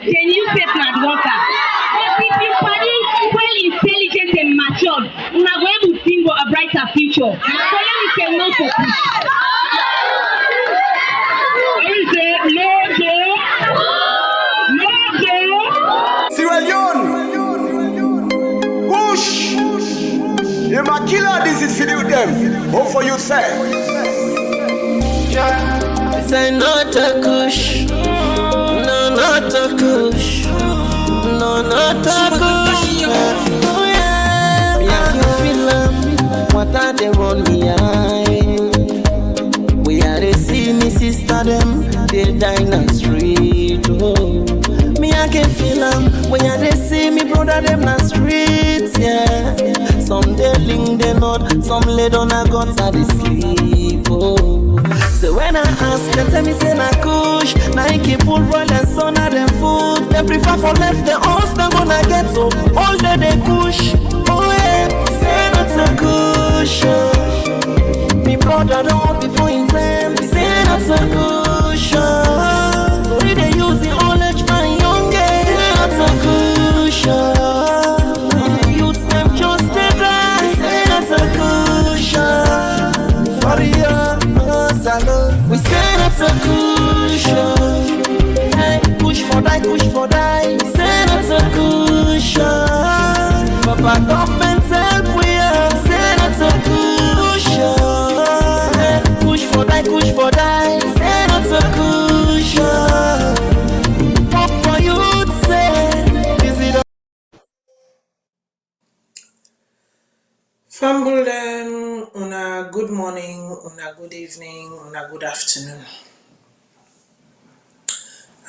genuine faith na worker. But if you party well intelligent and matured, una go able to think of a brighter future. So let me say no for push. Let me say no Joe. No Joe. Sierra Leone. Push. You ma killer this is for them. What for you say? This ain't not a kush. No, not a kush. No, not a kush. Oh yeah, yeah, you feel them. What are they on me eye? We are the see me sister them. They die in the street. Oh, me I can feel them. We are the see me brother them in the streets. Yeah, some they link they not. Some lay down a guts at the sleep. Oh. So when I ask them, tell me say na kush. Nike pull roll and son of them food. They prefer for left the horse, them gonna get so all day they push. Oh yeah, say not so kush. Oh. Me brother don't want before in time. Say not so kush. Oh. So we they use the knowledge my youngest. Say not so kush. Oh. The youths them just they die. Say not so kush. Oh. Sorry, we say that's a cushion. Hey, push for die. We say that's a cushion. Papa government help we are. Say that's a cushion. Hey, push for die. Say that's a cushion. Hope for you to say, is it a Fumble them on a good morning, on a good evening, on a good afternoon.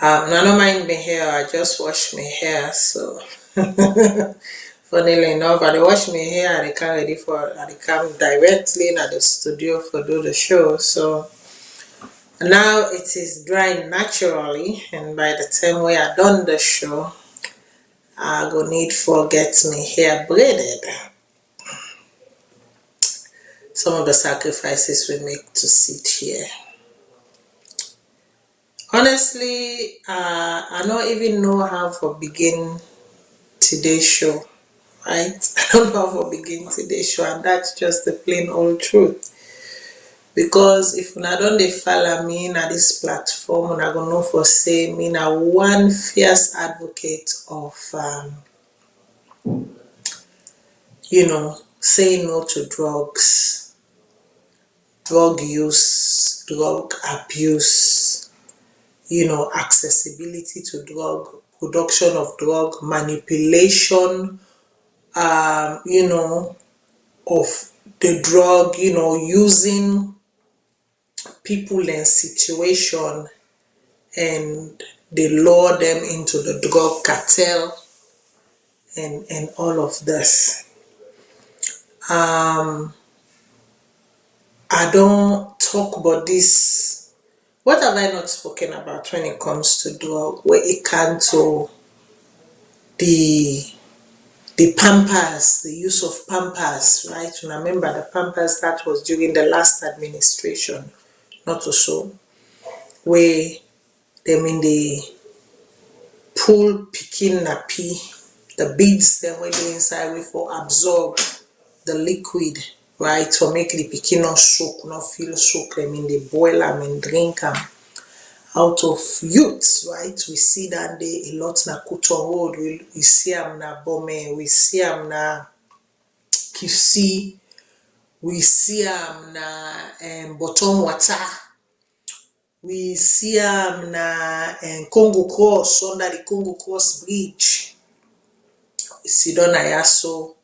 Don't mind me hair, I just wash my hair, so funnily enough, I wash my hair and I come directly in at the studio for do the show. So now it is drying naturally, and by the time we are done the show, I go need for get my hair braided. Some of the sacrifices we make to sit here. Honestly, I don't even know how to begin today's show, right? I don't know how to begin today's show, and that's just the plain old truth. Because if una don't dey follow me na this platform, una go know for say me na one fierce advocate of saying no to drugs. Drug use, drug abuse, accessibility to drug, production of drug, manipulation, of the drug, using people and situation and they lure them into the drug cartel and all of this. I don't talk about this. What have I not spoken about when it comes to drug? Where it comes to the Pampers, the use of Pampers, right? Remember the Pampers that was during the last administration, not so, where them in the pool picking nappy, the beads them we do inside we for absorb the liquid. Right, to make the pikin not soak, not feel soak them in the boil them and drink them out of youths, right? We see that day a lot na Kuto Road, we see them na Bome, we see them na Kisi, we see them na Bottom Water, we see them na Congo Cross, under the Congo Cross Bridge. We see them na Yaso.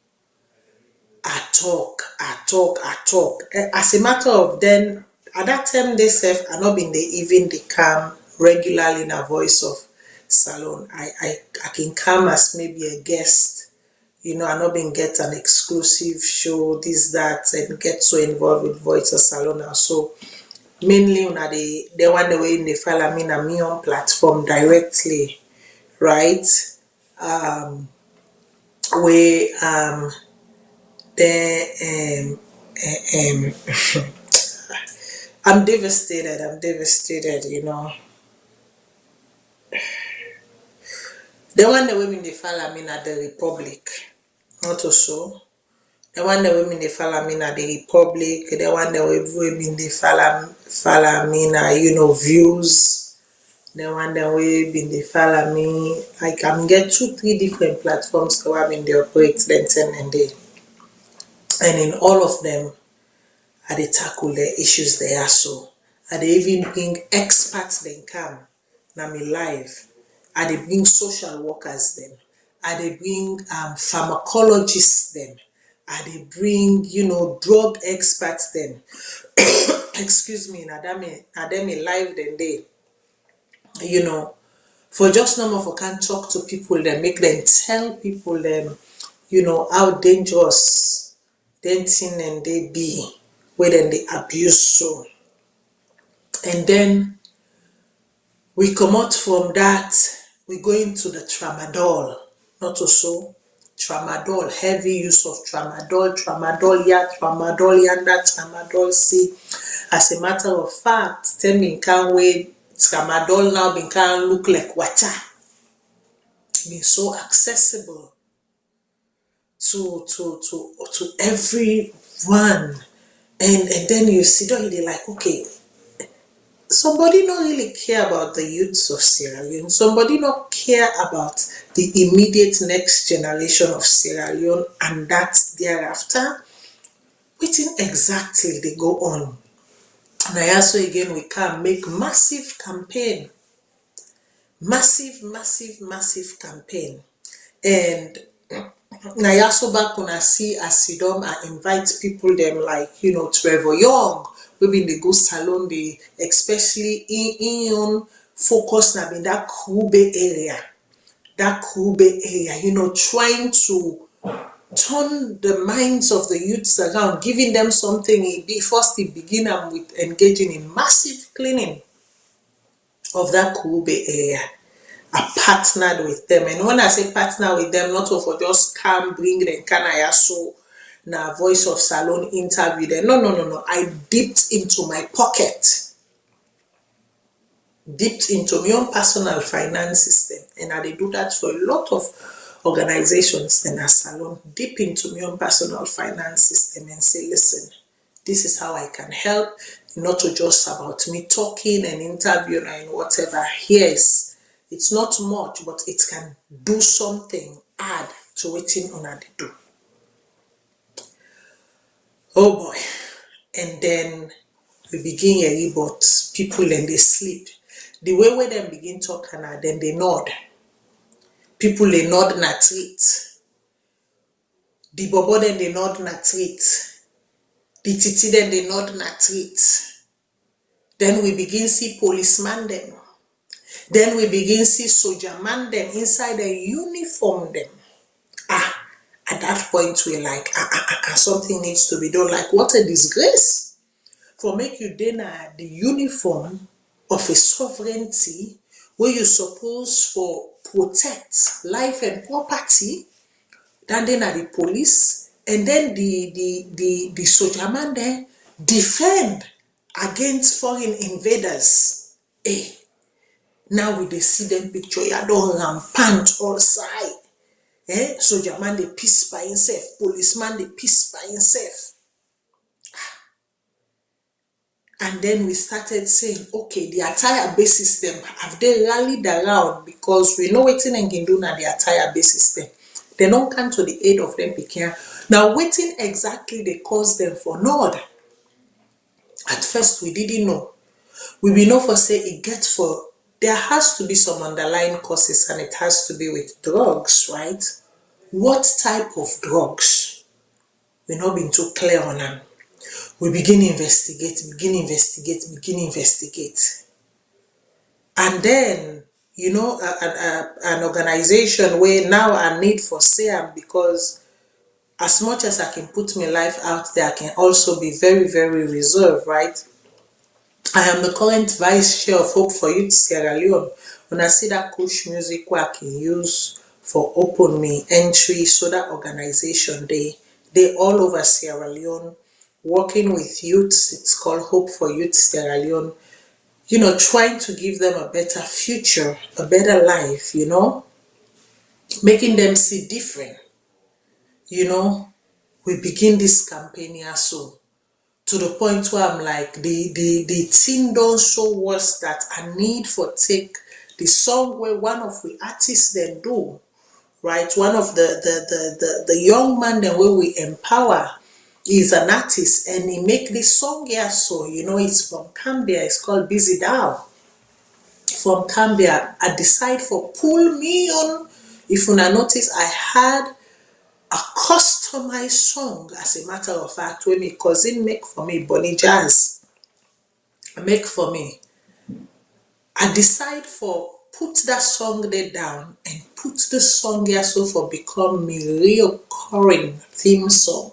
I talk. As a matter of then, at that time they self are not been they come regularly in a voice of salon. I can come as maybe a guest, I not been get an exclusive show, this, that, and get so involved with voice of salon. So mainly they want the way they follow me on me on platform directly, right? Where I'm devastated, The one the women they follow me at the Republic, not also. The one the women they follow me at the Republic. The one the women they follow me at views. The one the women they follow me. I can get 2-3 different platforms the women they operate then and day. And in all of them, I they tackle the issues they are so. I they even bring experts then come. Na me live. I they bring social workers them. I they bring pharmacologists them. I they bring drug experts them. Excuse me, na them live then they for just no more for can talk to people them, make them tell people them how dangerous them thing and they be where then they abuse so. And then we come out from that, we go into the tramadol, not also tramadol, heavy use of tramadol here, tramadol yonder, tramadol see. As a matter of fact, tell me can't wait, tramadol now can look like water. Being so accessible to everyone. And then you sit down, you're like, okay, somebody not really care about the youths of Sierra Leone. Somebody not care about the immediate next generation of Sierra Leone and that thereafter. Waiting exactly they go on. And I also again we can make massive campaign. Massive campaign. And now also back when I see Asidom, I invite people them like Trevor Young. Maybe they go salon, they especially in focus now in that Kube area, trying to turn the minds of the youths around, giving them something. First, they begin with engaging in massive cleaning of that Kube area. I partnered with them, and when I say partner with them, not for just come bring them, can I also na voice of salon interview them. No. I dipped into my pocket, dipped into my own personal finance system, and I do that for a lot of organizations in a salon. Dip into my own personal finance system and say, listen, this is how I can help. Not to just about me talking and interviewing and whatever. Yes, it's not much, but it can do something, add to what they do. Oh boy. And then we begin a but people and they sleep. The way where them begin talking, then they nod. People they nod na treat. The bobo then they nod na treat. The titi then they nod na treat. Then we begin see policeman them. Then we begin see soldier man them inside the uniform them. At that point we're like, something needs to be done. Like, what a disgrace for make you then the uniform of a sovereignty where you suppose for protect life and property. Then the police and then the soldier man there defend against foreign invaders. Now we dey see them picture, you don't rampant all side. Soldier man dey peace by himself, policeman dey peace by himself. And then we started saying, okay, the entire base system, have they rallied around? Because we know wetin dem can do na the entire base system. They don't come to the aid of them picking. Now wetin exactly they cause them for nod? At first we didn't know. We will know for say it gets for, there has to be some underlying causes and it has to be with drugs, right? What type of drugs? We've not been too clear on them. We begin investigate. And then, an organization where now I need for SAM, because as much as I can put my life out there, I can also be very, very reserved, right? I am the current vice chair of Hope for Youth Sierra Leone. When I see that Kush music where I can use for open me entry, so that organization, they all over Sierra Leone, working with youths. It's called Hope for Youth Sierra Leone. Trying to give them a better future, a better life, making them see different. We begin this campaign here so to the point where I'm like the thing don't so worse that I need for take the song where one of the artists then do, right? One of the young man then where we empower is an artist and he make this song here so it's from Cambia, it's called Busy Down. From Cambia, I decide for pull me on. If you notice, I had a customized song, as a matter of fact, when my cousin make for me, Bonnie Jazz make for me. I decide for put that song there down and put the song here so for become my reoccurring theme song,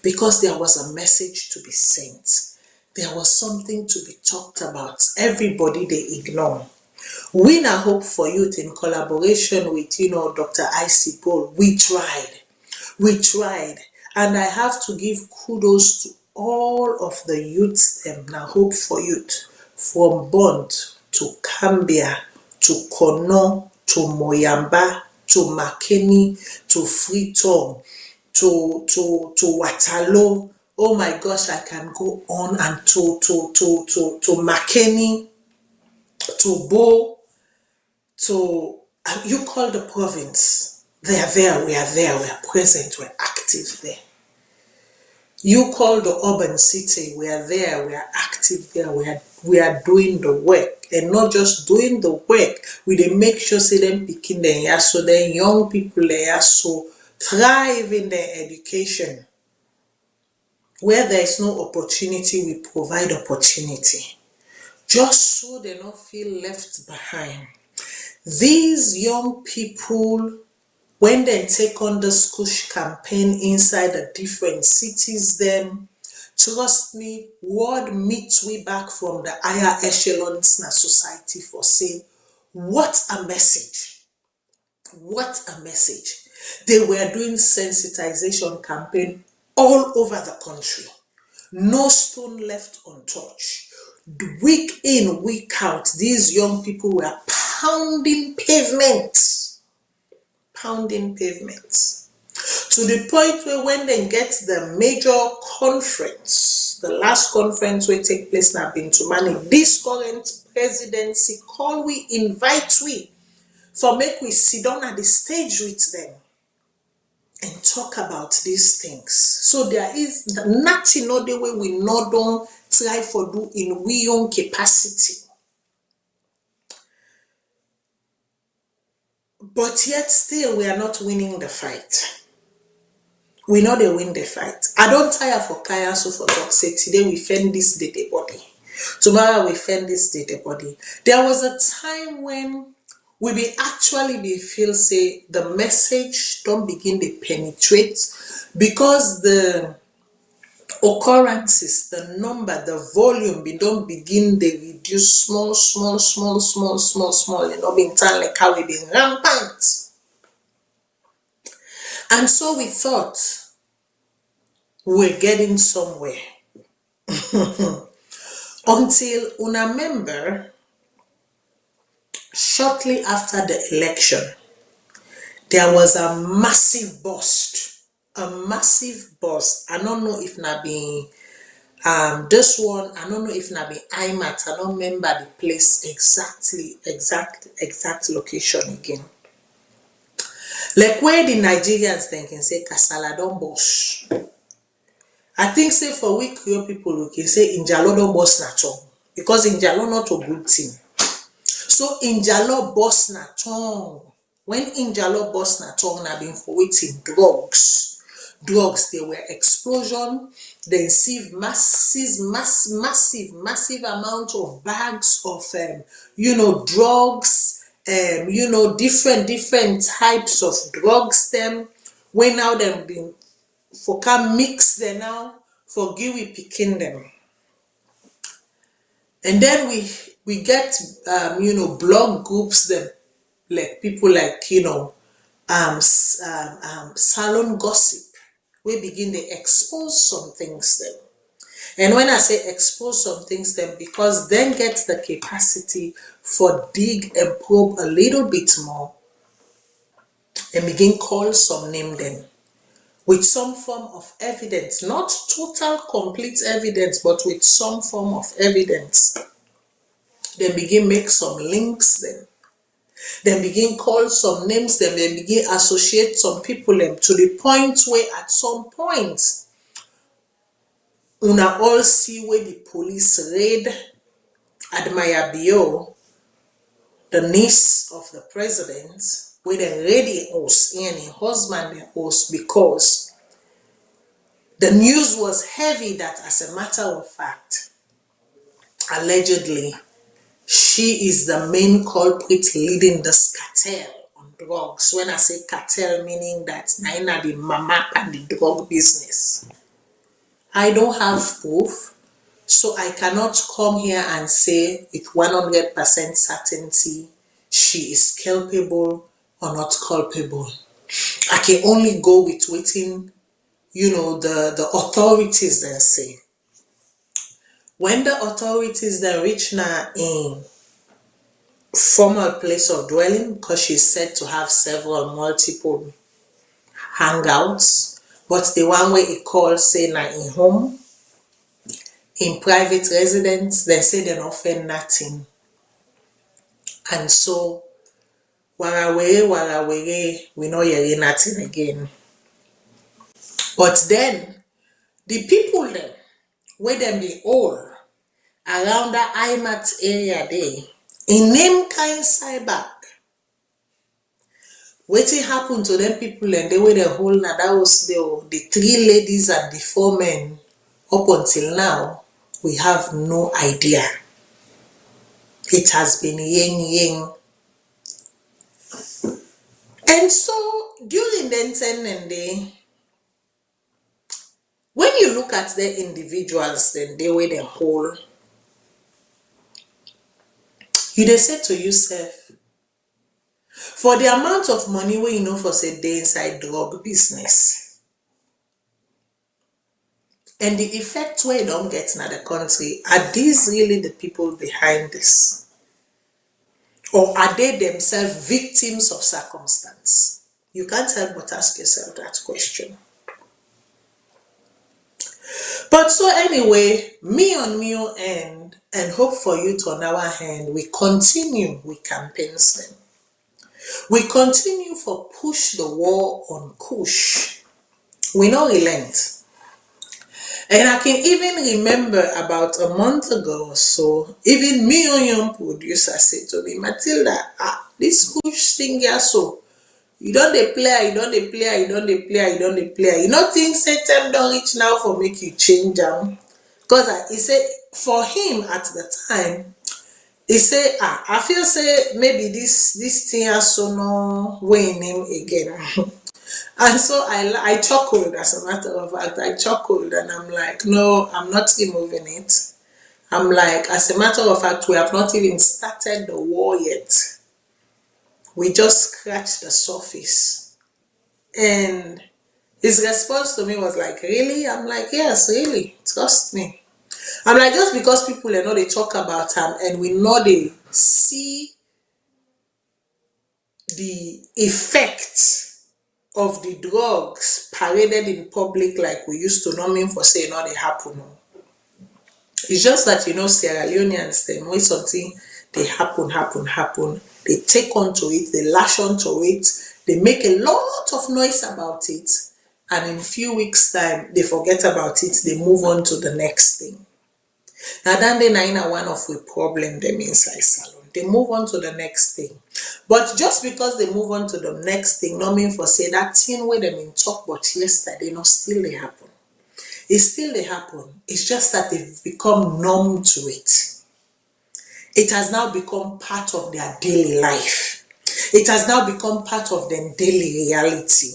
because there was a message to be sent. There was something to be talked about. Everybody they ignore. We now Hope for Youth in collaboration with Dr. Icy Paul, we tried, and I have to give kudos to all of the youth them now Hope for Youth, from Bond to Cambia to Kono to Moyamba to Makeni to Freetown to Watalo. Oh my gosh, I can go on, and to Makeni, to Bo, to you call the province. They are there, we are present, we're active there. You call the urban city, we are there, we are active there, we are doing the work, and not just doing the work, we dey make sure say them picking them here, so then young people there so thrive in their education. Where there is no opportunity, we provide opportunity, just so they don't feel left behind. These young people, when they take on the Scush campaign inside the different cities, then trust me, word meets we back from the higher echelons in society for saying, what a message. What a message. They were doing sensitization campaign all over the country. No stone left untouched. Week in, week out, these young people were pounding pavements. To the point where when they get the major conference, the last conference will take place now been to manage this current presidency, call we, invite we, for make we sit down at the stage with them and talk about these things. So there is nothing other way we not don't try for do in we own capacity. But yet still we are not winning the fight. We know they win the fight. I don't tire for Kaya, so for God's sake, today we fend this dead body. Tomorrow we fend this dead body. There was a time when we be actually be feel say the message don't begin to penetrate, because the occurrences, the number, the volume, we don't begin to reduce small, being time like how we been rampant. And so we thought we're getting somewhere. Until una member, shortly after the election, there was a massive bust. I don't know if na be this one, I don't know if na be IMAT, I don't remember the place exact location again. Like where the Nigerians then can say Kasala don bust. I think say for we Creole people we can say Injalo don bust na tongue, because Injalo not a good thing. So Injalo bust na tongue. When Injalo bust na tongue, na been for waiting drugs. They were explosion. They received massive amount of bags of drugs. Different types of drugs. Them when now them been for can mix them now for give we picking them, and then we get blog groups them like people like salon gossip. We begin to expose some things them. And when I say expose some things them, because then get the capacity for dig and probe a little bit more and begin call some name them with some form of evidence, not total complete evidence, but with some form of evidence. Then begin make some links them. Then begin call some names them. Then begin associate some people them to the point where at some point, una all see where the police raid Admire Bio, the niece of the president, where they raid the house and her husband the house because the news was heavy that, as a matter of fact, allegedly, she is the main culprit leading this cartel on drugs. When I say cartel, meaning that Naina the mama and the drug business. I don't have proof, so I cannot come here and say with 100% certainty she is culpable or not culpable. I can only go with waiting, the authorities then say. When the authorities then reach now in formal place of dwelling, because she's said to have several multiple hangouts, but the one where it calls say now in home, in private residence, they say they often nothing. And so warawere, we know you're nothing again. But then the people then, where them be all around the IMAT area there, in name kind cyber, wetin happen to them people and they were the whole now, that was the 3 ladies and the 4 men. Up until now, we have no idea. It has been yin. And so during the 10 and day, when you look at the individuals, then they were the whole, you they say to yourself, for the amount of money where for say they inside drug business, and the effect where you don't get in the country, are these really the people behind this? Or are they themselves victims of circumstance? You can't help but ask yourself that question. But so anyway, me on your end, and hope for you to on our hand, we continue with campaigns then. We continue for push the war on Kush. We no relent. And I can even remember about a month ago or so, even me or young producer said to me, Matilda, this Kush thing here, so you don't dey play, you don't dey play, you don't dey play, you don't dey play. You know things say time don't reach now for make you change them. Because he said for him at the time, he said, I feel say maybe this thing has so no way in him again. And so I chuckled, as a matter of fact, I chuckled and I'm like, no, I'm not removing it. I'm like, as a matter of fact, we have not even started the war yet. We just scratched the surface. And his response to me was like, really? I'm like, yes, really, trust me. I'm like, just because people know they talk about him and we know they see the effect of the drugs paraded in public like we used to, not mean for saying they happen. It's just that Sierra Leoneans, they know something they happen, they take onto it, they lash onto it, they make a lot of noise about it, and in a few weeks time they forget about it, they move on to the next thing. Now then they are one of the problem them inside salon. They move on to the next thing. But just because they move on to the next thing, not mean for say that thing where they been talk about yesterday, still they happen. It's still they happen. It's just that they've become numb to it. It has now become part of their daily life. It has now become part of their daily reality.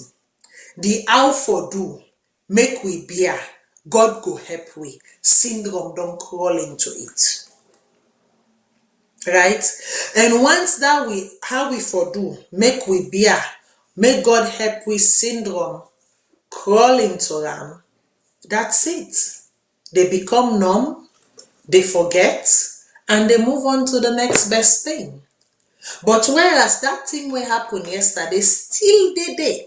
The how for do, make we bear, God go help we, syndrome don't crawl into it. Right? And once that how we for do, make we bear, make God help we syndrome crawl into them, that's it. They become numb, they forget, and they move on to the next best thing. But whereas that thing wey happen yesterday still dey there.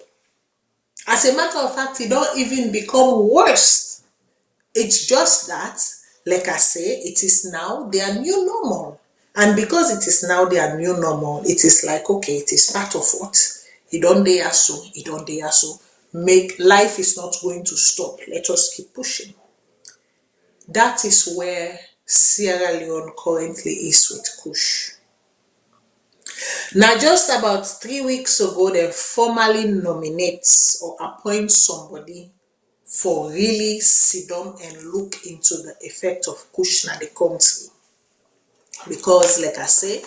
As a matter of fact, it don't even become worse. It's just that, like I say, it is now their new normal. And because it is now their new normal, it is like, okay, it is part of what? It don't dey so, it don't dey so. Make life is not going to stop. Let us keep pushing. That is where Sierra Leone currently is with Kush. Now, just about 3 weeks ago, they formally nominate or appoint somebody for really sit down and look into the effect of Kush in the country. Because, like I say,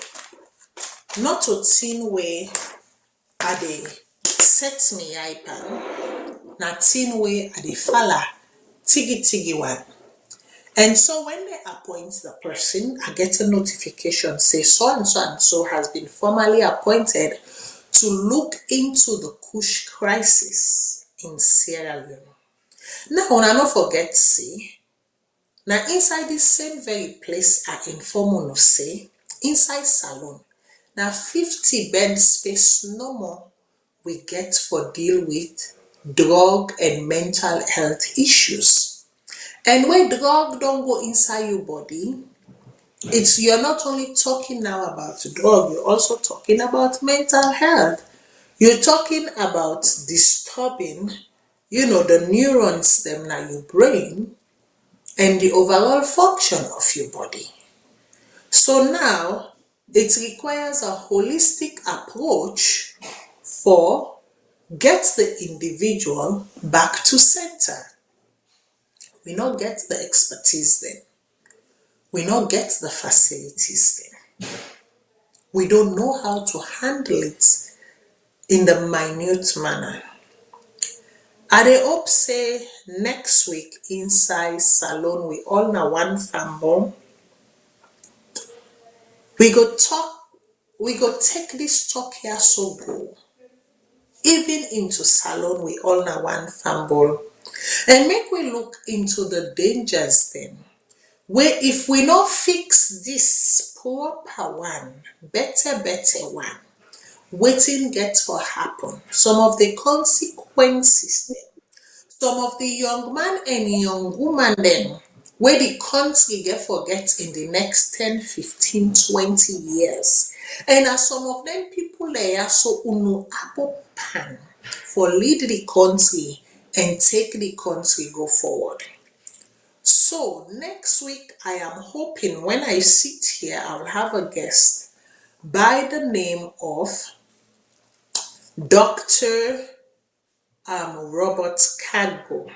not a thing where are they set me ipan, na thing where are they falla tigi one. And so when they appoint the person, I get a notification say so and so has been formally appointed to look into the Kush crisis in Sierra Leone. Now, I not forget say, now inside this same very place I inform of say, inside salon, now 50 bed space no more we get for deal with drug and mental health issues. And when drug don't go inside your body, it's you're not only talking now about drug, you're also talking about mental health. You're talking about disturbing, the neurons them in your brain and the overall function of your body. So now it requires a holistic approach for get the individual back to center. We not get the expertise then. We not get the facilities then. We don't know how to handle it in the minute manner. I dey hope say next week inside salon we all na one fambo. We go take this talk here so go. Even into salon we all na one fambo. And make we look into the dangers then. Where if we not fix this proper one, better one, waiting get for happen. Some of the consequences then, some of the young man and young woman then, where the country get forget in the next 10, 15, 20 years. And as some of them people there so unu apple pan for lead the country and take the country go forward. So next week I am hoping when I sit here I'll have a guest by the name of Dr. Robert Cargo.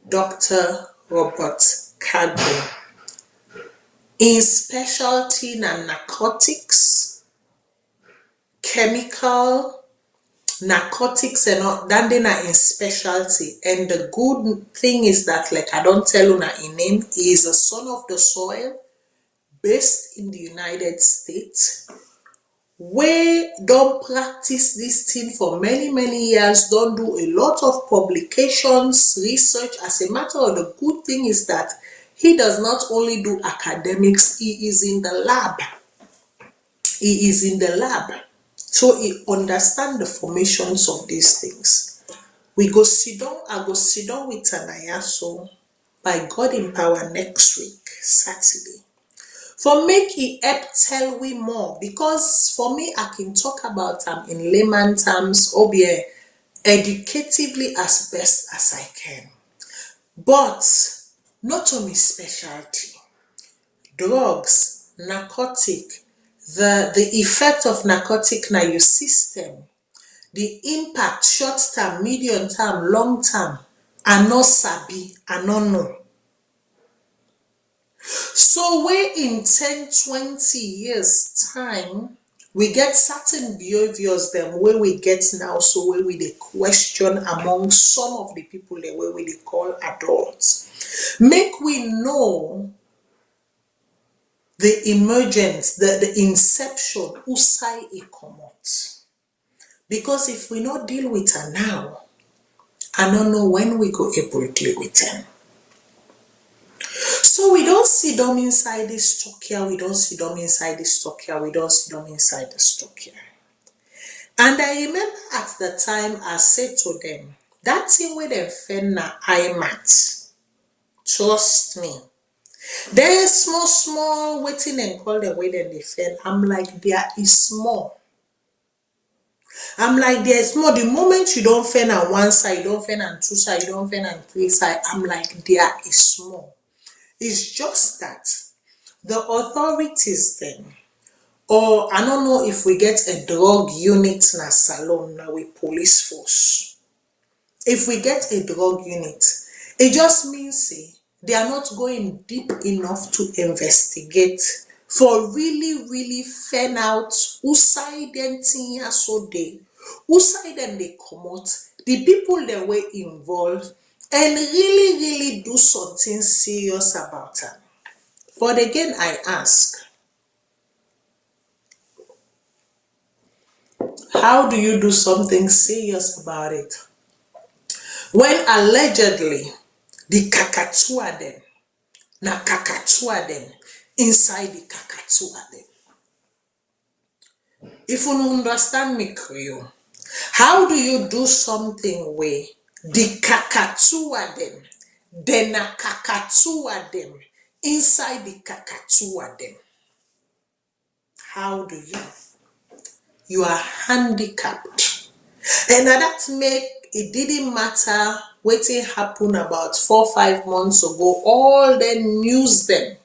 Dr. Robert Cargo. In specialty na narcotics, chemical, narcotics and all that they are in specialty. And the good thing is that, like I don't tell you in name, he is a son of the soil based in the United States, where don't practice this thing for many years, don't do a lot of publications, research. As a matter of the good thing is that he does not only do academics, he is in the lab. He is in the lab. So he understands the formations of these things. We go sit down, I go sit down with Anayaso by God in power next week, Saturday. For make he help tell we more, because for me I can talk about them in layman terms or be educatively as best as I can. But not only specialty, drugs, narcotic, the effect of narcotic na your system, the impact short term, medium term, long term, I no sabi, I no know. So where in 10, 20 years time, we get certain behaviors them where we get now, so where we dey question among some of the people there where we dey call adults. Make we know the emergence, the inception, usai e comot. Because if we not deal with her now, I don't know when we go able to deal with them. So we don't see them inside this stock here, we don't see them inside this stock here, we don't see them inside the stock here. And I remember at the time I said to them, that thing where they fend na IMAT. Trust me. There's small waiting and call the way that they fend. I'm like, there is small. I'm like, there's more. The moment you don't fend on one side, you don't fend on two sides, you don't fend on three sides, I'm like, there is more. It's just that the authorities then, or I don't know if we get a drug unit na salon now with police force. If we get a drug unit, it just means they are not going deep enough to investigate for really find out who side them thing so they, who side them they come out, the people that were involved, and really do something serious about it. But again, I ask, how do you do something serious about it when allegedly the kakatua them, na kakatua them, inside the kakatua them? If you don't understand me, Creole, how do you do something where the kakatua them, the na kakatua them, inside the kakatua them? How do you? You are handicapped. And that make it didn't matter what happened about 4-5 months ago, all the news them.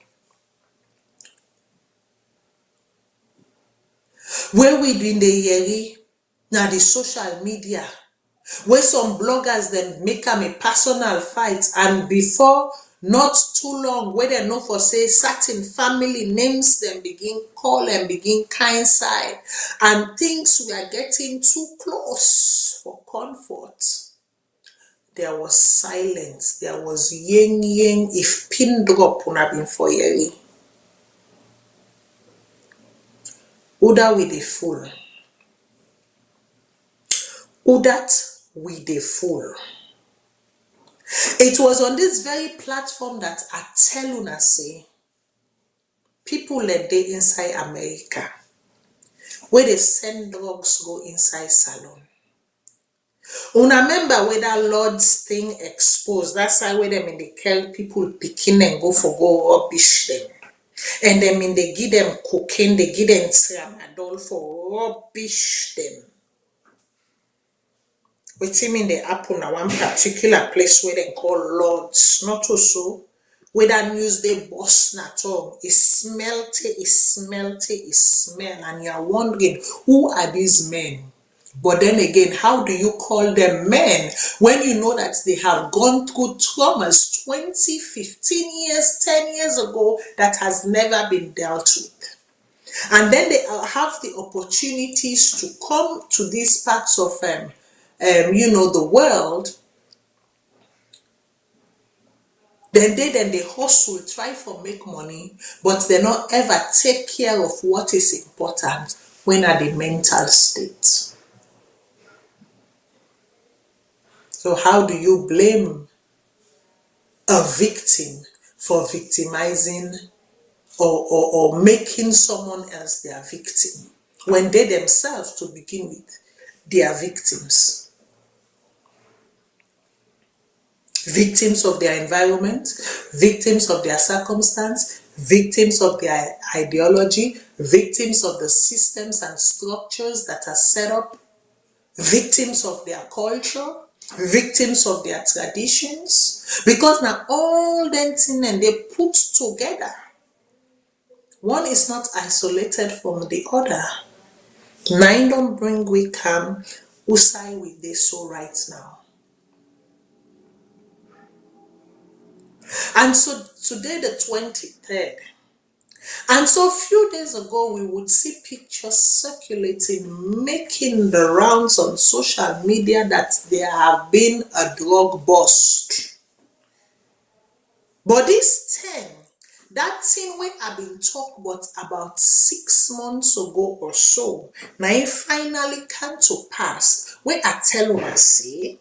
Where we been the yeri, now the social media, where some bloggers then make them a personal fight, and before not too long, where they know for say certain family names them begin call and begin kind side, and things we are getting too close for comfort. There was silence, there was yin if pin drop would have been for yeri. Uda with the fool. Udat with the fool. It was on this very platform that I tell una say people let they inside America where they send drugs go inside salon. Una remember where that Lord's thing exposed. That's why where them in the kill people picking and go rubbish them. And them in they give them cocaine, they give them tramadol for rubbish them. Wetin mean they happen at one particular place where they call Lords, not also where that news they bust at all. It smell, and you are wondering who are these men? But then again, how do you call them men when you know that they have gone through traumas 20, 15 years, 10 years ago that has never been dealt with? And then they have the opportunities to come to these parts of the world. Then they hustle, try for make money, but they not ever take care of what is important when at the mental state. So how do you blame a victim for victimizing or making someone else their victim when they themselves, to begin with, they are victims? Victims of their environment, victims of their circumstance, victims of their ideology, victims of the systems and structures that are set up, victims of their culture, victims of their traditions, because now all them things and they put together. One is not isolated from the other. Nine don't bring we come, usai with this so right now. And so today the 23rd, and so a few days ago we would see pictures circulating, making the rounds on social media that there have been a drug bust. But this 10, that thing we have been talking about 6 months ago or so, now it finally came to pass. Where I tell you, I say,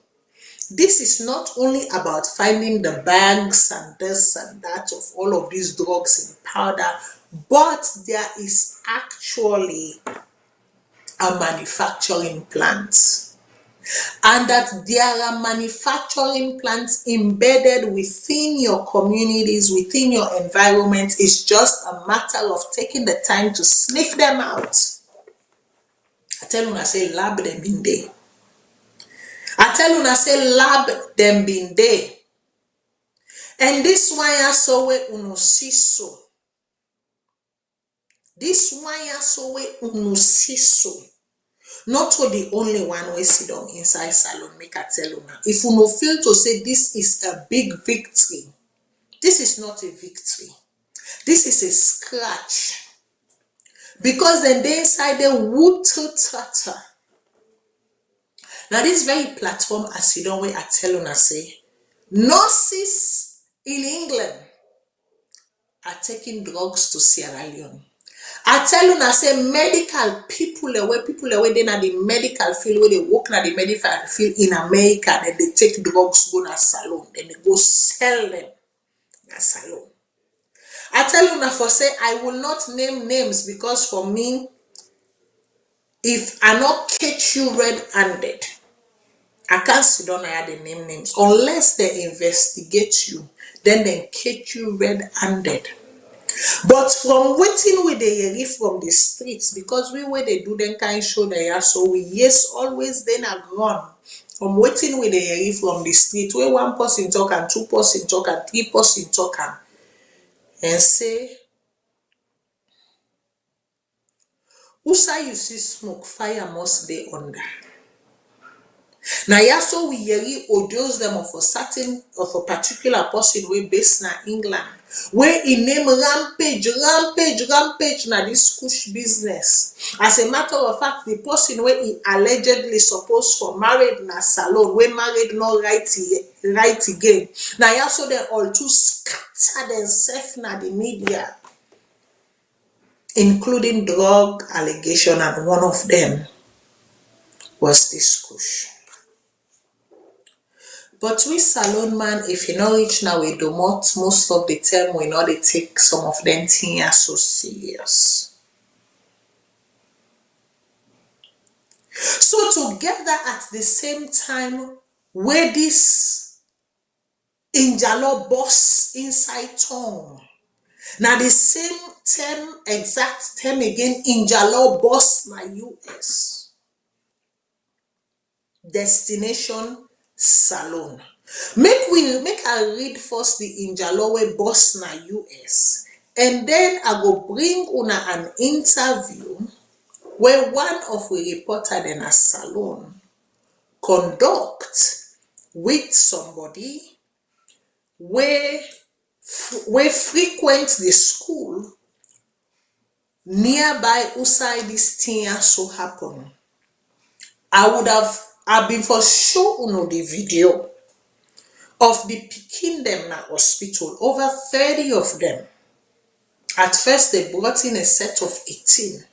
this is not only about finding the bags and this and that of all of these drugs in powder, but there is actually a manufacturing plant. And that there are manufacturing plants embedded within your communities, within your environment. It's just a matter of taking the time to sniff them out. I tell you, I say lab them in there. I tell you, I say lab them been there. And this one ya so we uno siso. This one ya so we uno siso. Not for the only one we sit down inside salon, make I tell you now. If you no feel to say this is a big victory, this is not a victory. This is a scratch. Because then they inside the wood tata. Now this very platform, as you don't wait, I tell you now say, nurses in England are taking drugs to Sierra Leone. I tell you now, say medical people away then at the medical field, where they work at the medical field in America, then they take drugs, go to salon, then they go sell them at salon. I tell you now for say I will not name names because for me, if I not catch you red-handed, I can't sit down and the name names unless they investigate you, then they catch you red-handed. But from waiting with the yeri from the streets, because we where they do them kind show they are so we yes always then are gone. From waiting with the yeri from the street, where one person talk and two person talk and three person talk and say, Usa you see smoke, fire must be under. Now yeah, so we yeri odios them of a particular person we based na England. Where he name rampage na this kush business. As a matter of fact, the person where he allegedly supposed for married na salon, where married no right again. Now yeah, so they all too scattered themselves na the media, including drug allegation, and one of them was this kush. But we salon man, if you know reach now, we do not most of the time we know they take some of them things so serious. So together at the same time, where this Injalo boss inside town. Now the same term, exact term again, Injalo boss my US. Destination salon. Make I read first the Injalowe boss na US, and then I go bring una an interview where one of the reporter in a salon conduct with somebody where frequent the school nearby usai this thing so happen. I've been for show uno the video of the picking them na hospital, over 30 of them. At first they brought in a set of 18.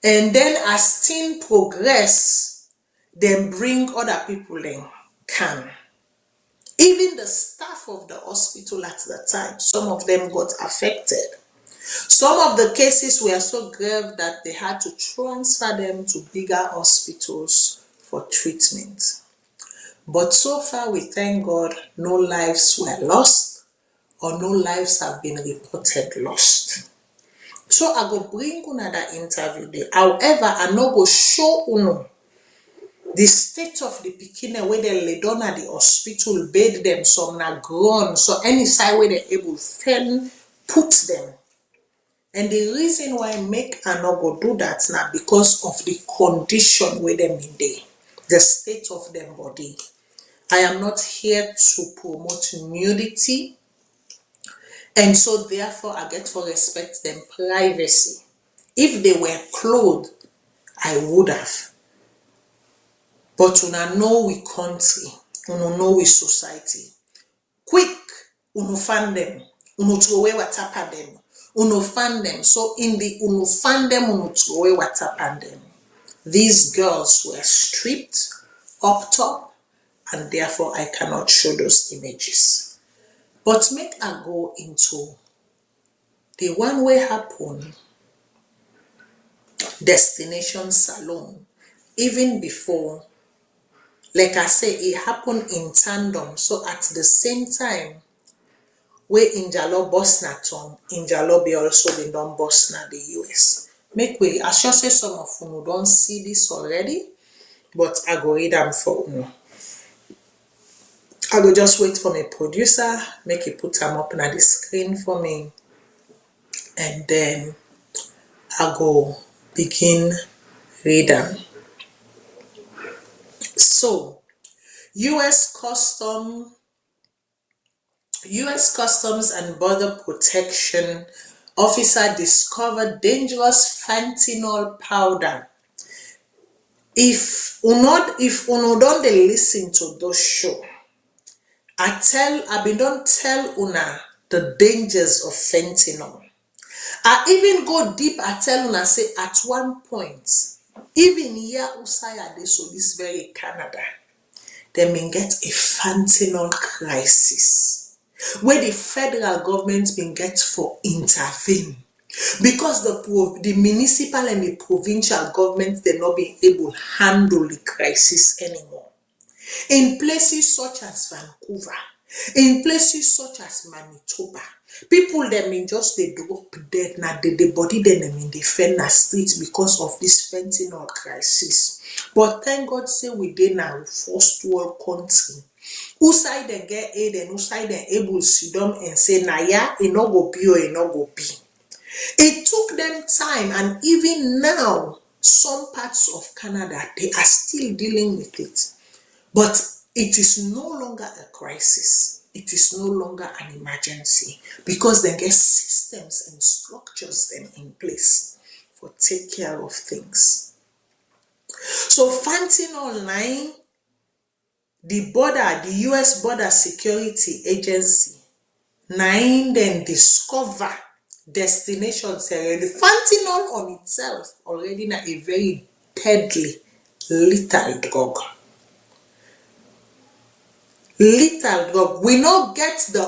And then as things progress, then bring other people in can. Even the staff of the hospital at the time, some of them got affected. Some of the cases were so grave that they had to transfer them to bigger hospitals for treatment. But so far, we thank God, no lives were lost or no lives have been reported lost. So I go bring another interview there. However, I no go show uno the state of the pikin where they lay down at the hospital, bathe them, some na grown, so any side where they able then put them. And the reason why make I not go do that now because of the condition where them in there, the state of them body. I am not here to promote nudity, and so therefore I get to respect them privacy. If they were clothed, I would have. But una know we country, una know we society. Quick, una find them, una throw away what happened them, una find them. So in the una find them, una throw away what happened them. These girls were stripped up top, and therefore I cannot show those images. But make I go into the one way happen destination salon even before. Like I say, it happened in tandem. So at the same time, where Injalo Bosnaton, Injalo be also been done Bosna the US. Make way, I sure say some of you don't see this already, but I go read them for you. I go just wait for my producer, make it put them up on the screen for me, and then I go begin read them. So, US Customs and Border Protection officer discovered dangerous fentanyl powder. If uno don't dey listen to those show, I been don't tell una the dangers of fentanyl. I even go deep, I tell una say at one point, even here Usaya dey so this very Canada, they may get a fentanyl crisis where the federal government been get for intervene because the municipal and the provincial governments they not be able to handle the crisis anymore. In places such as Vancouver, in places such as Manitoba, people them in just they drop dead now the body them in the Fentanyl streets because of this fentanyl crisis. But thank God say we did now first world country. Who side they get aid and who side they able to sit down and say nah yeah, it no go be or it no go be. It took them time, and even now some parts of Canada they are still dealing with it. But it is no longer a crisis. It is no longer an emergency because they get systems and structures then in place for take care of things. So fentanyl 9, the US Border Security Agency 9 then discover destination Sierra Leone. Fentanyl on itself already now a very deadly, lethal drug. Lethal drug. We not get the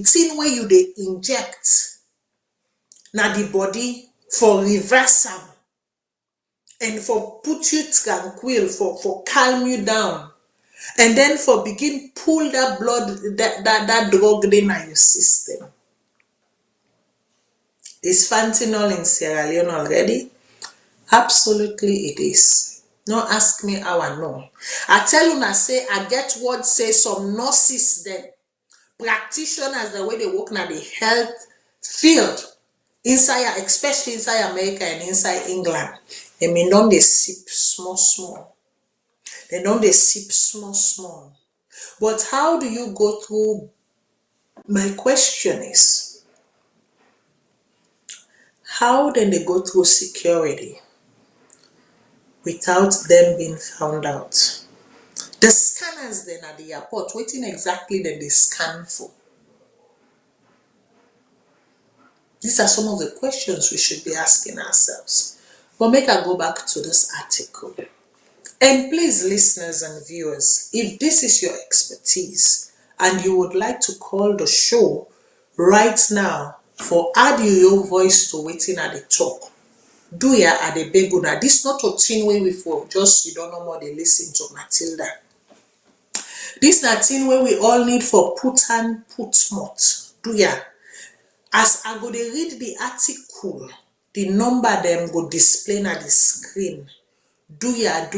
thing where you they inject now the body for reversal and for put you tranquil, for calm you down, and then for begin pull that blood that drug in your system. Is fentanyl in Sierra Leone already? Absolutely it is. No ask me how I know. I tell you now, say I get what say some nurses then, practitioners the way they work now the health field inside, especially inside America and inside England. They may not they sip small. They don't they sip small. But how do you go through? My question is, how then they go through security without them being found out? The scanners then at the airport, waiting exactly then they scan for. These are some of the questions we should be asking ourselves. But make I go back to this article. And please, listeners and viewers, if this is your expertise and you would like to call the show right now for add your voice to waiting at the talk, do ya at the beguna. This not a thing where we for just you don't know more they listen to Matilda. This not thing where we all need for put smart. Do ya? As I go to read the article, the number them go display na the screen. Do ya at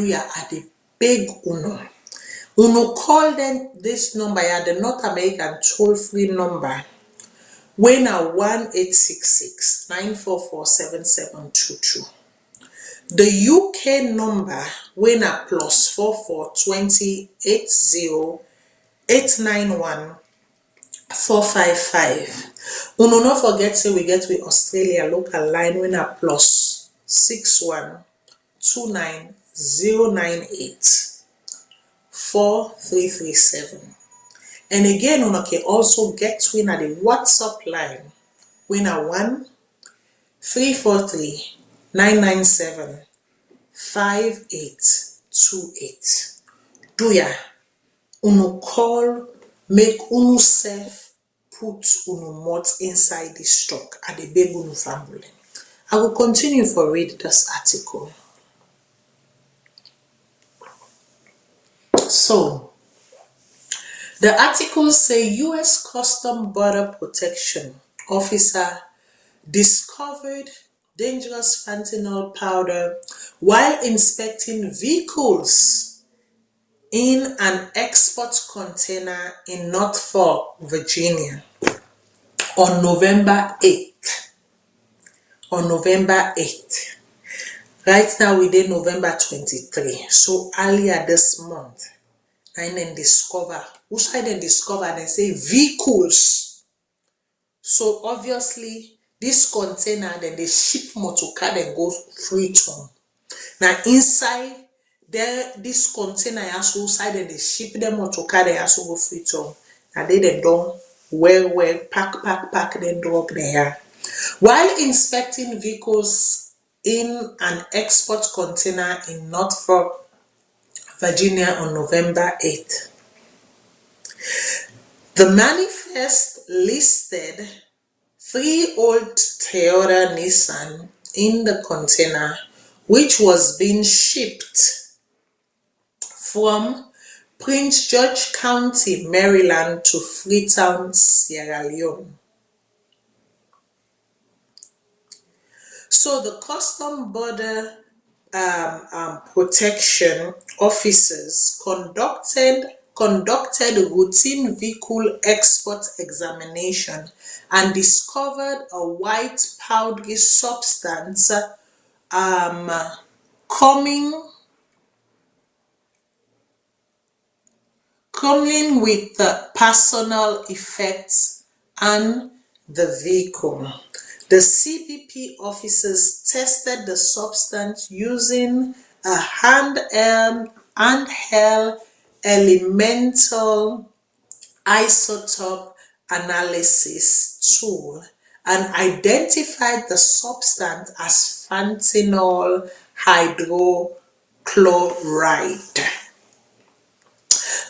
the big uno. Uno call them this number ya the North American toll-free number. When na 1-866-944-7722. The UK number when na +44 20 80 891 455. Uno not forget say we get with Australia local line when na +61 29 098 4337. And again, we can also get win at the WhatsApp line. Win at 1-343-997-3000. 5828. Do ya? Unu call, make unu self put unu mouth inside this truck at the beg unu family. I will continue for read this article. So, the article say U.S. Custom Border Protection officer discovered dangerous fentanyl powder while inspecting vehicles in an export container in Norfolk, Virginia on November 8th. On November 8th. Right now we did November 23. So earlier this month, and then discover. Which I then discover they say vehicles. So obviously this container then they ship motor car then go Freetown. Now inside there this container also inside then they ship them motor car they also go Freetown. Now they don't well pack then drop there. While inspecting vehicles in an export container in Norfolk, Virginia on November 8th. The manifest listed 3 old Toyota Nissan in the container, which was being shipped from Prince George County, Maryland to Freetown, Sierra Leone. So the Custom Border Protection officers conducted routine vehicle export examination and discovered a white powdery substance coming with the personal effects and the vehicle. The CBP officers tested the substance using a handheld elemental isotope analysis tool and identified the substance as fentanyl hydrochloride.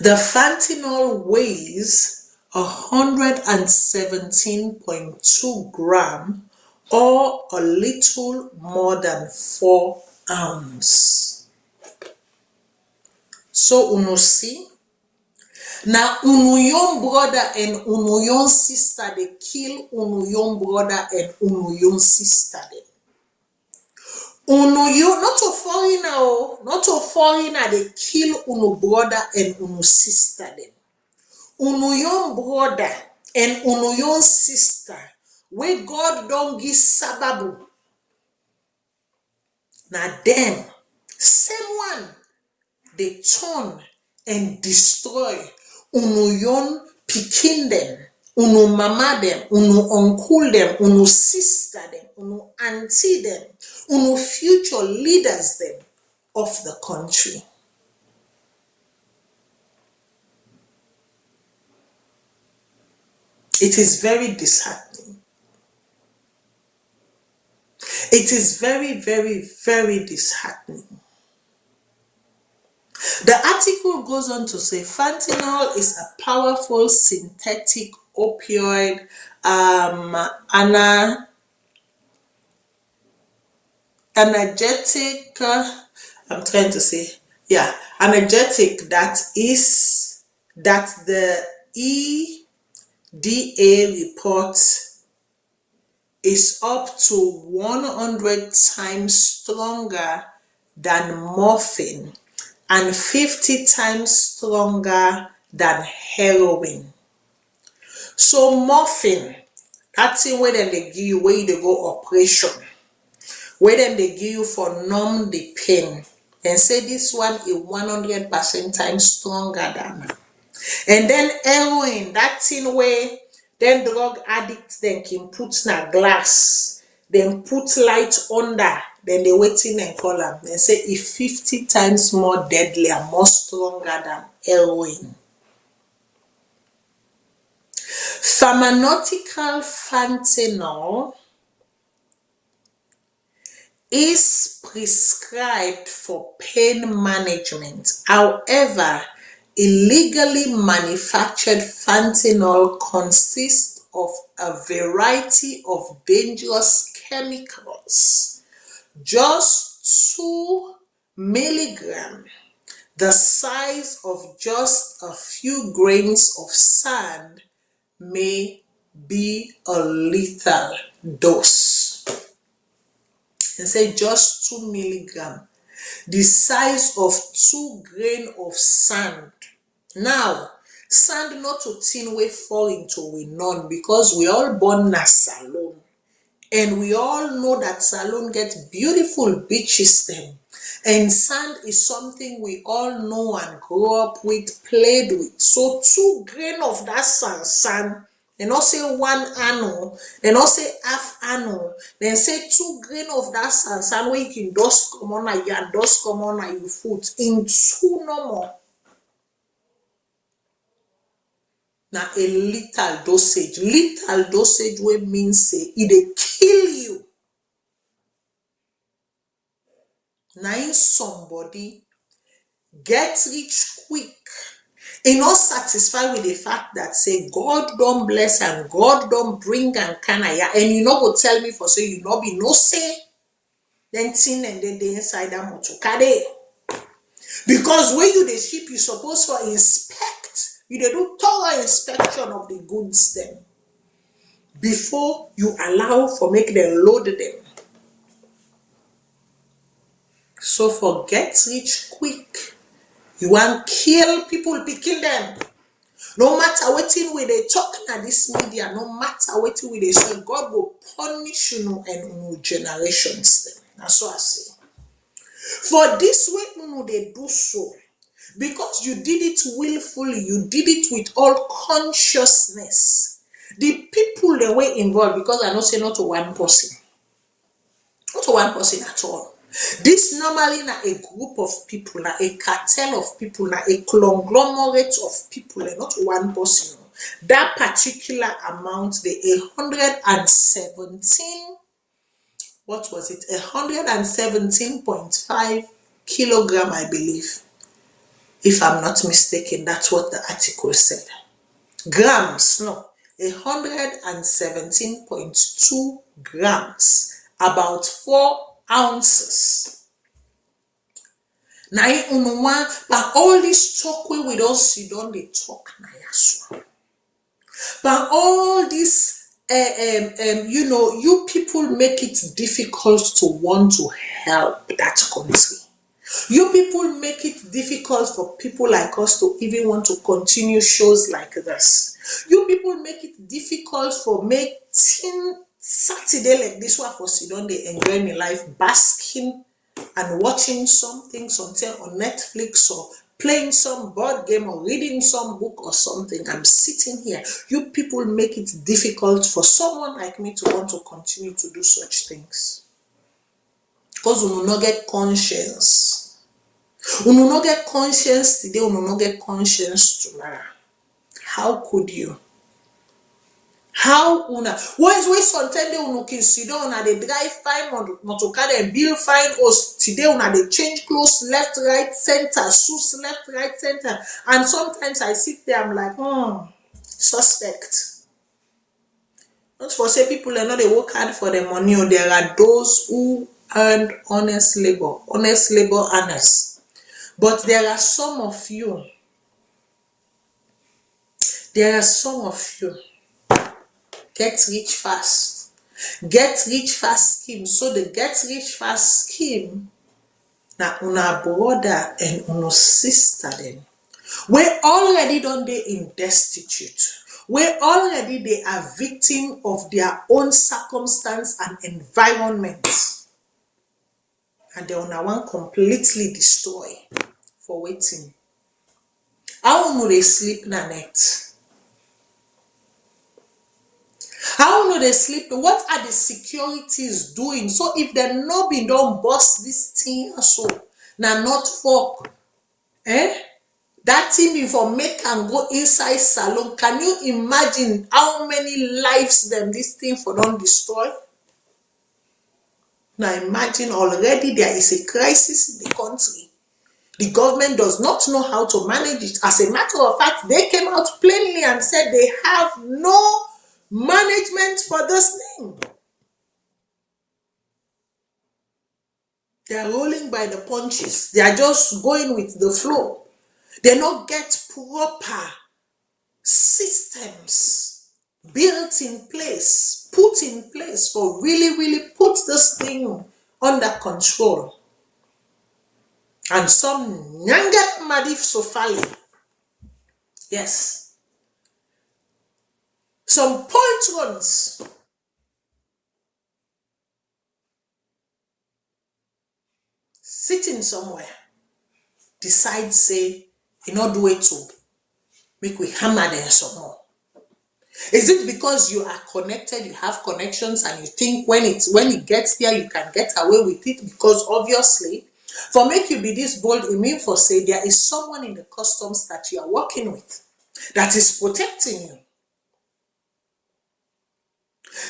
The fentanyl weighs 117.2 grams or a little more than 4 ounces. So unu see, now unu young brother and unu young sister they kill unu young brother and unu young sister them. Unu you not a foreigner, not a foreigner they kill unu brother and unu sister them. Unu young brother and unu young sister where God don't give sababu. Now them same one they turn and destroy unu young pikin them, unu mama them, unu uncle them, unu sister them, unu auntie them, unu future leaders them of the country. It is very disheartening. It is very, very, very disheartening. The article goes on to say fentanyl is a powerful synthetic opioid energetic that the EDA report is up to 100 times stronger than morphine and 50 times stronger than heroin. So morphine, that thing where then they give you where they go operation, where then they give you for numb the pain, and say this one is 100% times stronger than. And then heroin, that thing where then drug addicts then can put na glass, then put light under, then they waiting and call them and say it's 50 times more deadly and more stronger than heroin. Pharmaceutical fentanyl is prescribed for pain management. However, illegally manufactured fentanyl consists of a variety of dangerous chemicals. Just 2 milligrams, the size of just a few grains of sand, may be a lethal dose. And say just 2 milligrams, the size of 2 grains of sand. Now, sand not to thin way fall into we none, because we all born na Salone. And we all know that Salone gets beautiful beaches them. And sand is something we all know and grow up with, played with. So 2 grains of that sand, and not say 1 anno, and not say half anno, then say 2 grains of that sand where you can dust come on and your dust come on and your foot in 2 no more. Now a lethal dosage. Lethal dosage wey means say it dey kill you. Now somebody get rich quick. E not satisfied with the fact that say God don't bless and God don't bring and canaya, and you no go tell me for say you no be no say then thing and then dey inside that motor carry. Because when you dey ship, you suppose for inspect. You dey do thorough inspection of the goods them before you allow for make them load them. So for get rich quick, you want kill people, kill them. No matter wetin we dey talk na this media, no matter wetin we dey say, God will punish you and generations them. That's what I say. For this way they do so, because you did it willfully, you did it with all consciousness. The people that were involved, because I don't say not to one person, not to one person at all. This normally na a group of people, na a cartel of people, na a conglomerate of people, and not one person. That particular amount, the 117, what was it? 117.5 kilogram, I believe. If I'm not mistaken, that's what the article said. Grams, no, 117.2 grams, about 4 ounces. Now, but all this talk we don't see, don't they talk na yaso. But all this, you people make it difficult to want to help that country. You people make it difficult for people like us to even want to continue shows like this. You people make it difficult for making Saturday like this one for Sidon, they enjoy my life, basking and watching something on Netflix or playing some board game or reading some book or something. I'm sitting here. You people make it difficult for someone like me to want to continue to do such things. Because we will not get conscience. We will not get conscience today, we will not get conscience tomorrow. How could you? How una? Why sometimes they will consider una they drive fine, motorcar and bill fine, or today una they change clothes left, right, center, shoes left, right, center, and sometimes I sit there, I'm like, suspect. Not for say people are not they work hard for the money, or there are those who earned honest labor earners. But there are some of you get rich fast scheme. So the get rich fast scheme na una brother and una sister then, we already done they in destitute, we already they are victim of their own circumstance and environment, and they una one completely destroy for waiting. How no they sleep na net? How no they sleep? What are the securities doing? So if they no be done bust this thing so now not fuck, that thing before make and go inside salon. Can you imagine how many lives them this thing for don't destroy? Now imagine already there is a crisis in the country. The government does not know how to manage it. As a matter of fact, they came out plainly and said they have no management for this thing. They are rolling by the punches. They are just going with the flow. They don't get proper systems built in place, put in place for really put this thing under control. And some Nyangat Madif Sofali, yes, some point ones sitting somewhere decide say, in order way to make we hammer them some more. Is it because you are connected, you have connections, and you think when it gets there, you can get away with it? Because obviously, for make you be this bold, it means for say there is someone in the customs that you are working with that is protecting you.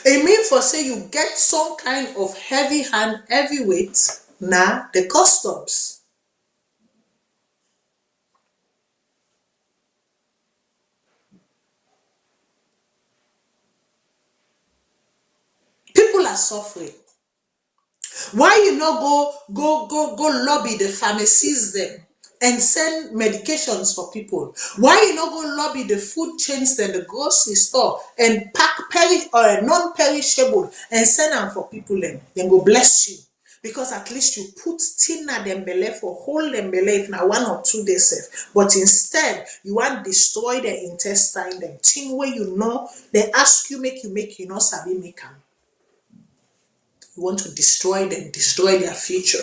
It means for say you get some kind of heavy hand, heavyweight, now the customs. People are suffering. Why you not go lobby the pharmacies them and send medications for people? Why you not go lobby the food chains then the grocery store and pack non-perishable and send them for people then go bless you? Because at least you put tina them belly for hold them belly if now 1 or 2 days safe. But instead you want destroy the intestine them thing where you know they ask you make you not sabi make them. You want to destroy them, destroy their future.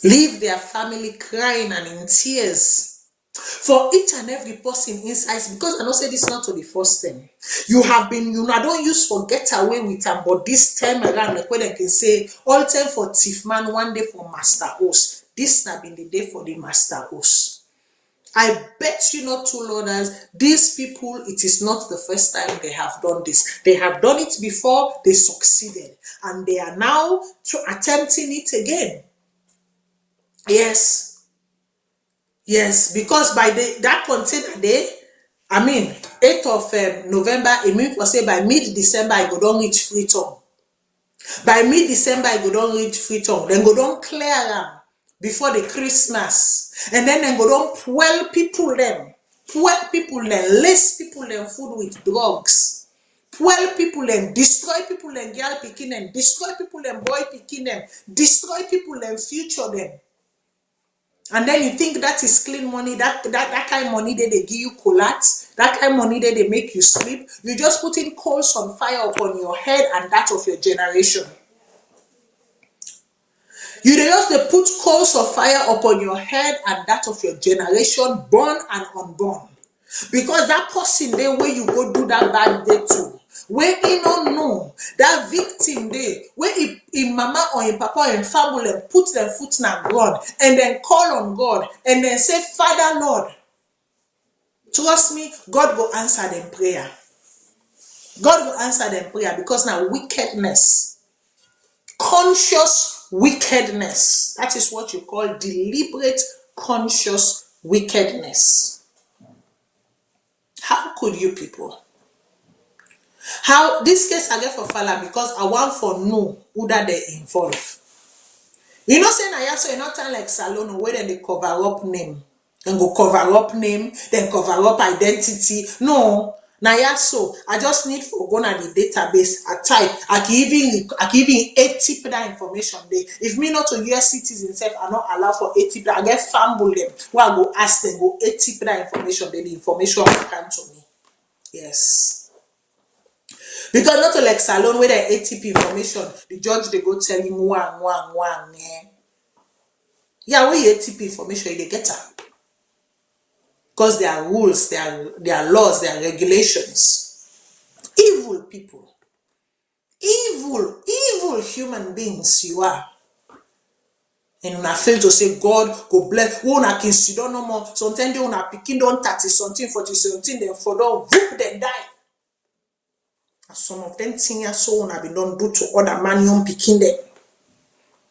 Leave their family crying and in tears. For each and every person inside, because I don't say this not to the first time. You don't use for get away with them, but this time around, like when they can say, all time for thief man, one day for master host. This not been the day for the master host. I bet you not two Lorders, these people, it is not the first time they have done this. They have done it before, they succeeded. And they are now attempting it again. Yes. Yes, because by that container day, 8th of November, it means for say by mid-December, I go down reach Freetown. By mid-December, I go down reach Freetown. Then go down clear them before the Christmas. And then go down fuel people them, lace people them food with drugs. Fuel people them, destroy people them, girl picking them, destroy people them, boy picking them, destroy people them, future them. And then you think that is clean money, that kind of money they give you collapse, that kind of money they make you sleep. You just putting coals on fire upon your head and that of your generation. You just put coals of fire upon your head and that of your generation, born and unborn. Because that person there where you go do that bad day too, where he don't know, that victim there, where in mama or in papa or in family put their foot in the ground and then call on God and then say, Father Lord, trust me, God will answer them prayer. God will answer them prayer because now wickedness, conscious wickedness, that is what you call deliberate conscious wickedness. How could you people? How this case I get for Fala because I want for know who that they involve. You know, saying I also not time like Salone where they cover up name and go cover up name, then cover up identity. No, now so I just need for go na the database. I type. I can even 80 that information there. If me not to US citizens self are not allowed for 80, I get fumble them. Well, I go ask them go 80 that information. Then the information will come to me. Yes. Because not like Salone where the ATP information, the judge they go tell him one. Yeah, where ATP information they get her. Because there are rules, there are laws, there are regulations. Evil people. Evil human beings you are. And una fail to say God go bless. Una can see don't no more. Sometimes they una picking don't 30 something, 40 something, then for don't whoop then die. Some of them things so have been done do to other man young picking them.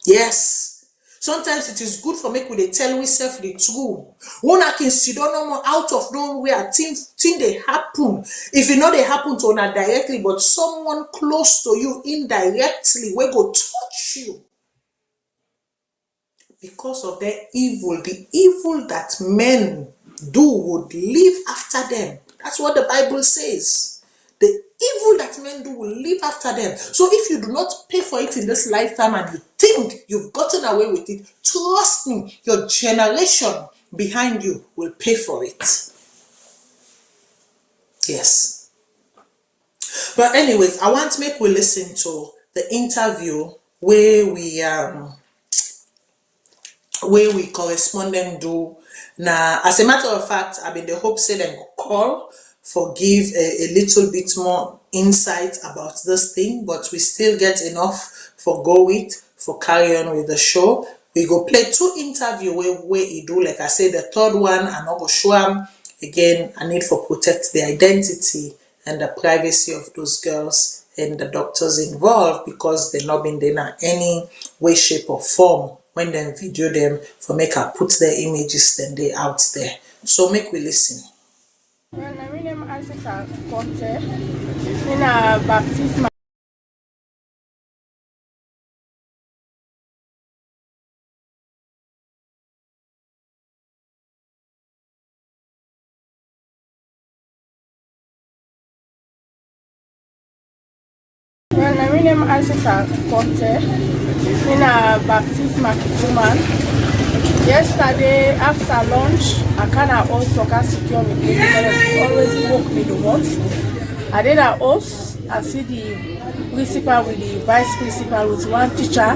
Yes. Sometimes it is good for me when they tell myself the truth. One I can see don't know out of nowhere things they happen. If you know they happen to not directly, but someone close to you indirectly will go touch you. Because of their evil, the evil that men do would live after them. That's what the Bible says. The evil that men do will live after them. So if you do not pay for it in this lifetime and you think you've gotten away with it, trust me, your generation behind you will pay for it. Yes. But anyways, I want to make we listen to the interview where we correspondent do. Now, as a matter of fact, I've been the hope say them call for give a little bit more insight about this thing, but we still get enough for go with, for carry on with the show. We go play 2 interview where he do, like I said, the third one, I'm not go show him. Again, I need for protect the identity and the privacy of those girls and the doctors involved, because they're not been there in any way, shape or form when they video them for make her put their images then they out there. So make we listen. Well, my name is Isaac Conte. In a baptism. Well, my name is Isaac Conte. In a baptism woman. Yesterday after lunch, I kind of also can secure me because they always book me the once. I did a host. I see the principal with the vice principal with one teacher.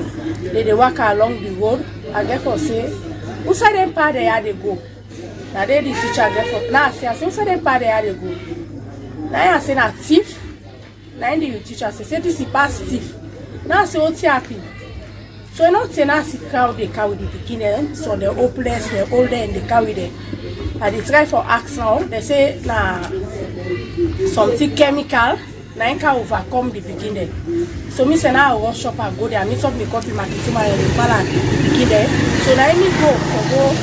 They walk along the road. I get for say, who said them part they had to go? Now they the teacher get for now. I say who said them part they had to go? Now I say na thief. Now the teacher say this is past thief. Now I say what's happy? So you know, tenants crowd they carry the beginning, so they're hopeless, they're older and they carry them. And they try for ask now, they say nah something chemical, now can overcome the beginning. So me say now I rush up and go there, meet up me copy my consumer and the balance beginning. So now me go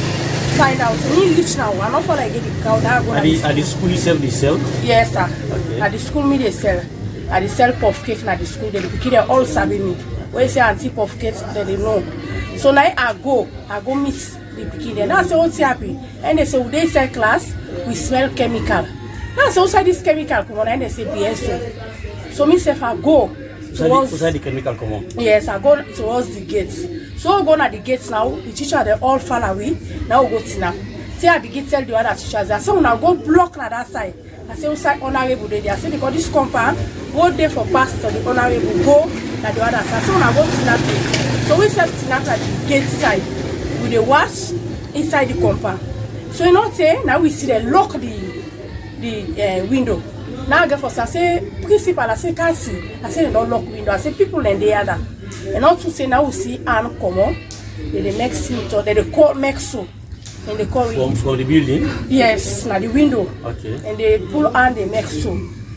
find out. So me reach now, I'm not for like get the crowd now go. At the school itself they sell? Yes sir. Okay. At the school me they sell. At the sell puff cake at the school, they beginning all serving me. When you say anti puff cakes, then they know. So now I go meet the beginning. Now I say what's happy? And they say well, they sell class, we smell chemical. Now I say outside this chemical come on and they say BSO. So me say if I go towards the chemical come on. Yes, I go towards the gates. So I go at the gates now, the teacher they all fall away. Now we go to now. See at the gate tell the other teachers that so now go block na that side. I say outside honorable day. I say because this compound go there for pastor the honorable go at the other side. So now go to that place. So we set Tinap at the gate side with the watch inside the compound. So you know say now we see they lock the window. Now I get for I say principal I say can't see. I say they don't lock window. I say people in the other. And also say now we see Anne come on. They make symptom. They call make so. And they call from the building? Yes, now the window. Okay. And they pull on the make so.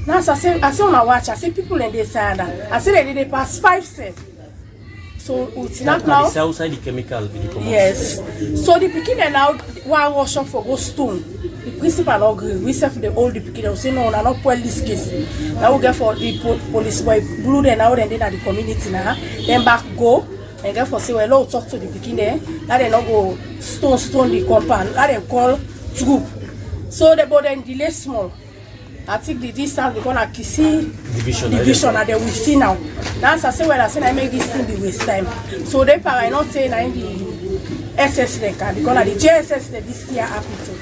Now so I say on my watch, I see people in the side. I say they pass 5 steps. So it's not now. It's outside the chemical. Yes. So the beginning now one wash up for go stone. The principal agree. We say for the old the beginning say no, I not pull this case. Now we get for the police boy blue then now and then at the community now. Then back go. And therefore say well talk to the beginning. Now they not go stone the compound. Now they call troop. So the board then delay small. I think the distance we're gonna see division and then we see now. Now I say well I say I make this thing the waste time. So they probably not saying I the SS Lenka because the JSS this year happened to.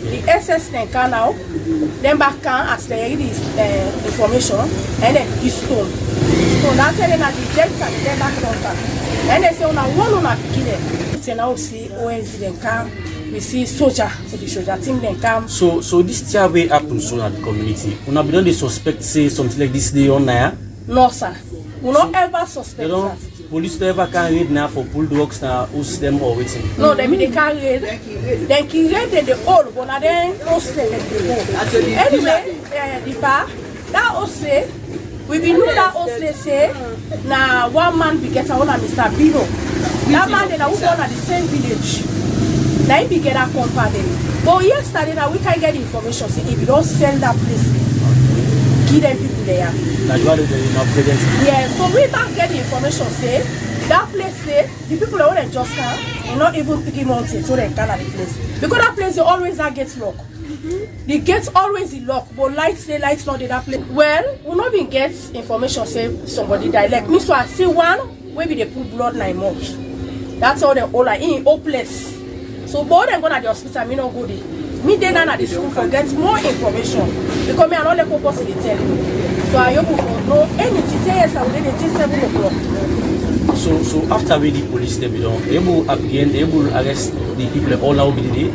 The SS Lenka now, then back can as they read this information and then this stone. So now telling that the depth and the back contact. And they say now one on a beginning. So now see ONZ then come. We see soldier, so the soldier team then come. So this year way happens soon at the community. We not be suspect say something like this day on there. No sir, we not ever suspect that. Police don't ever can raid now for pull dogs now, host them or waiting. No, they can't raid. They can raid in the hole, but then host them they go. Anyway, the bar that host say We be know that also say na one man be get a one Mr. Bino. That man then we born at the same village. Now he be get a company. But yesterday now we can get information say if you don't sell that place, give them people there. That's why they not present. Yeah, so we can get the information say that place say the people that want just come and not even picking mountain so they can at the place. Because that place they always are gate locked. The gates always is locked, but lights not in that place. Well, we not been get information say somebody died. Like me, so I see one maybe they put blood 9 months. That's all they all like in hopeless. So both them go to the hospital, me not go there. Me then at the school for get more information because me I not the purpose they tell me. So I hope for know anything. Yes, I will say 7 o'clock. So after we the police them able arrest the people all now be there?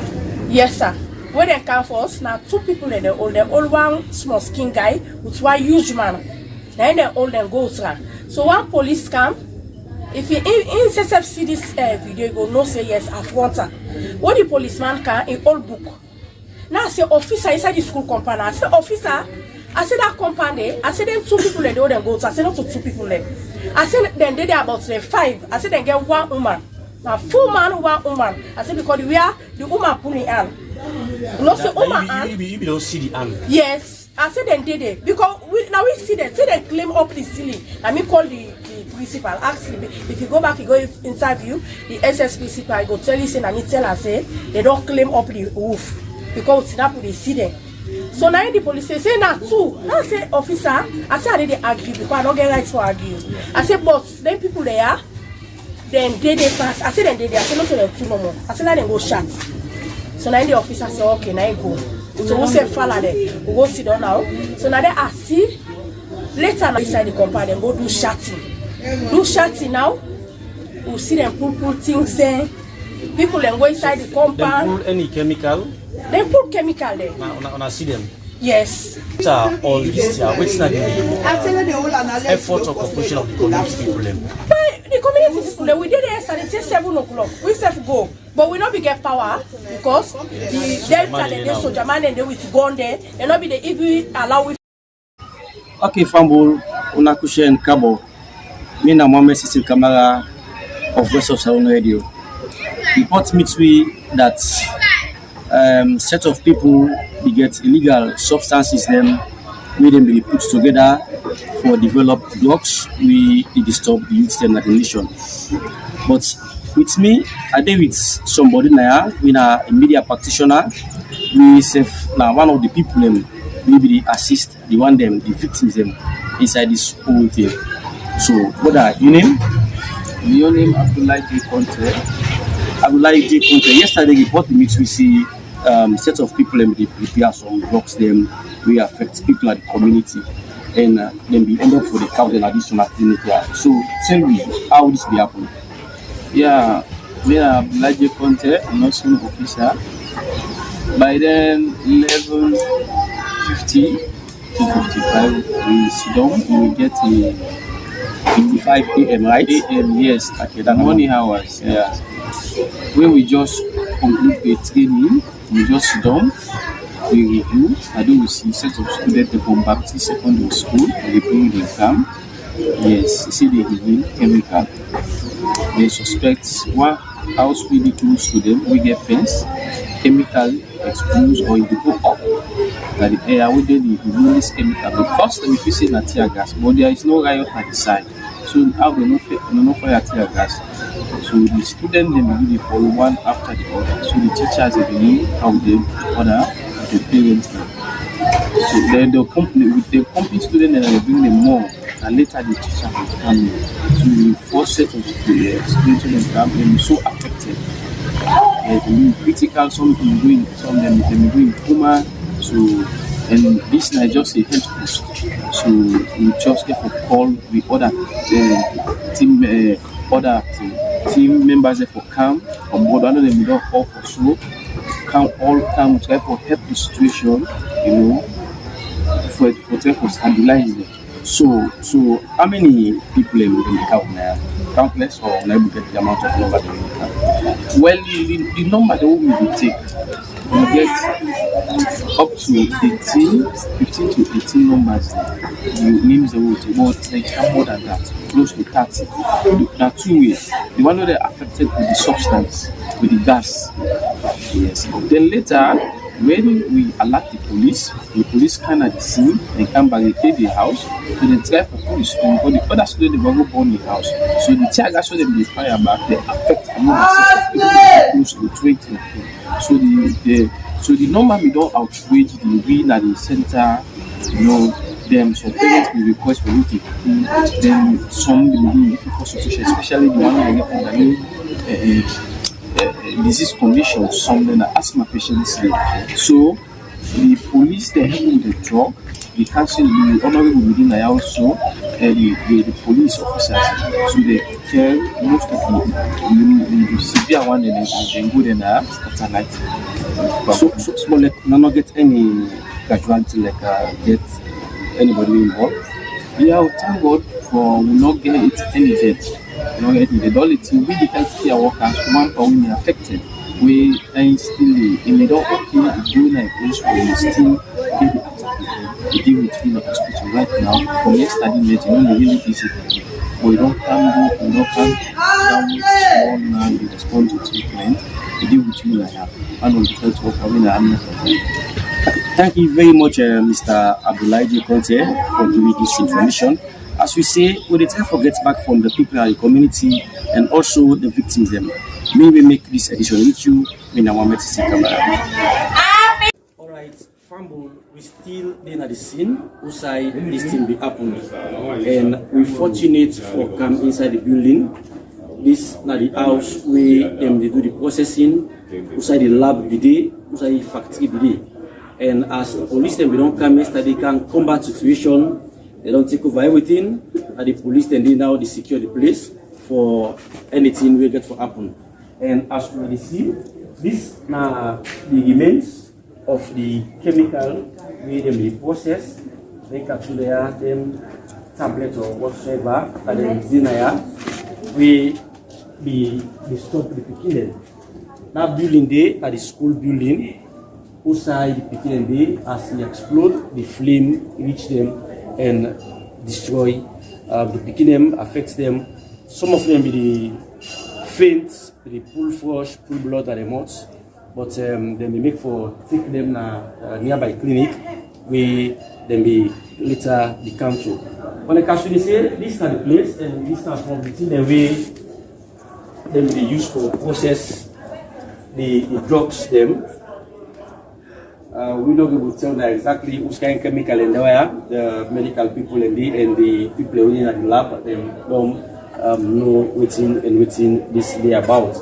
Yes, sir. When they come for us, now 2 people in the old one small skin guy with one huge man. Then they all them go through. So one police come, if you in see this video, you go no say yes, affronter. What the policeman can in old book. Now I say officer inside the school compound. I say officer, I say that compound there. I say them 2 people in the old them go. I say not to 2 people there. I say then they about 5. I say then get 1 woman. Now 4 man, 1 woman. I say because we are the woman pulling on. No, say you don't see the hand. Yes, I said them did it because we see them. See them climb up the ceiling. I mean, call the principal. Ask him if you go back, you go interview the SS principal. I go tell you say, I need tell her say they don't climb up the roof because they see them. So now the police say now 2. Now I say officer, I say I didn't argue because I don't get rights for argue. I say but then people there, then they pass. I say then they I say not to them 2 no more. I say now they go shot. So now the officer say, okay, now you go. So we say follow there. We go sit down now. So now they are see. Later now inside the compound, they go do shouting. Do shouting now. We see them pull things there. People then go inside the compound. They pull any chemical? They put chemical there. When I see them? Yes. All this year, what's not the effort or cooperation of the community people? The community people, we did it yesterday, it's 7 o'clock. We said go, but we not be get power because the Delta and the soldier man and they with gone there, and not be the even allow with. Okay, Fambul, Unakusha and Cabo. Me na Mohammed Sisil Kamara of VOS Salone Radio. Report meets we that set of people they get illegal substances them we them be put together for developed drugs we disturb the youth them at the nation. But with me, I did with somebody now, we are a media practitioner, we save now one of the people them we be assist the one them the victims them inside this whole thing. So what are your name? Your name Abdullah J. Conte. Abdullah J. Conte. Yesterday report we meet we see set of people them they prepare some drugs them we affect people at the community and then we end up for the cow and additional clinic. So tell me how this be happen. Yeah, we are Abdullah J. Conte, nursing officer. By then 11:50 to 55 we sit down and we get a 55 a.m. right? a.m. yes, Okay, that morning hours. Yeah. When we just conclude the training, we just sit down, we review. I do see set of students from Baptist Secondary School, they bring the exam. Yes, you see they reveal chemical. They suspect one house really close to them, we get fence, chemical explodes or it go up. That the air where they reveal this chemical. But first we feel say tear gas, but there is no riot at the side. So how they no fire tear gas. So the students they really follow one after the other. So the teachers they believe how they order the parents. So then they'll complete with the complete student and they bring them more. And later the teacher will come in. So the first set of students them come so affected. They critical, some people doing some of them doing coma. So and this is just a health boost. So we just get for call the other team members for come on board. I know them don't call for so come try for help the situation, you know, for try for stabilize them. So how many people in the house now? countless or unable to get the amount of number that we have. Well, the number that we will take, we get up to 18, 15 to 18 numbers. The names that we will take, but they have more than that, close to 30. There are two ways. The one that are affected with the substance, with the gas. Yes. Then later, when we alert the police can at the scene and can barricade the house, so they try for police to but the other students they will go burn the house. So the tear gas when they fire back, they affect another set of people close to 20 of them. So the number we don't outweigh the win at the center, them some parents will request for you to then some will be in difficult situation, especially the one who get underlying disease conditions, some then are asthma patients. So the police they help with the drug, the council, the honorable within the also the police officers. So they tell most of the severe one and then go then start a night. So small like not get any casualty like get anybody involved. Yeah, thank God for we not get it any death. We not get the only thing we the healthcare workers one for we affected. We still in the don't okay doing like this we still get the attack. We deal with in the hospital right now. From yesterday night, really easy. We don't come down small now we respond to treatment. We deal with you like that. And we health worker we not. Thank you very much, Mr. Abdullah J. Conte, for giving this information. As we say, we try to get back from the people in the community and also the victims. May we make this edition with you in our medicine camera. Alright, Fumble, we still in at the scene outside this thing be happening. And we're fortunate for come inside the building. This is the house where they do the processing, outside the lab today, outside the factory today. And as the police then we don't come yesterday, they can combat situation, they don't take over everything, and the police then they now they secure the place for anything we get to happen. And as we see, this now the remains of the chemical we them the process, they capture them tablet or whatsoever, and then dinner we be stop the beginning. That building there at the school building. Outside the beginning as they explode, the flame reach them and destroy the beginning, affects them. Some of them be the faint, the pull flush, pull blood at the mouth, but then they make for take them nearby clinic where then be later the council. When the council they say this is the place and this is from the thing the way then be used for process the drugs them. We don't able to tell that exactly who's kind of chemical in there, the medical people and the people in the lab, but they don't know within this day about.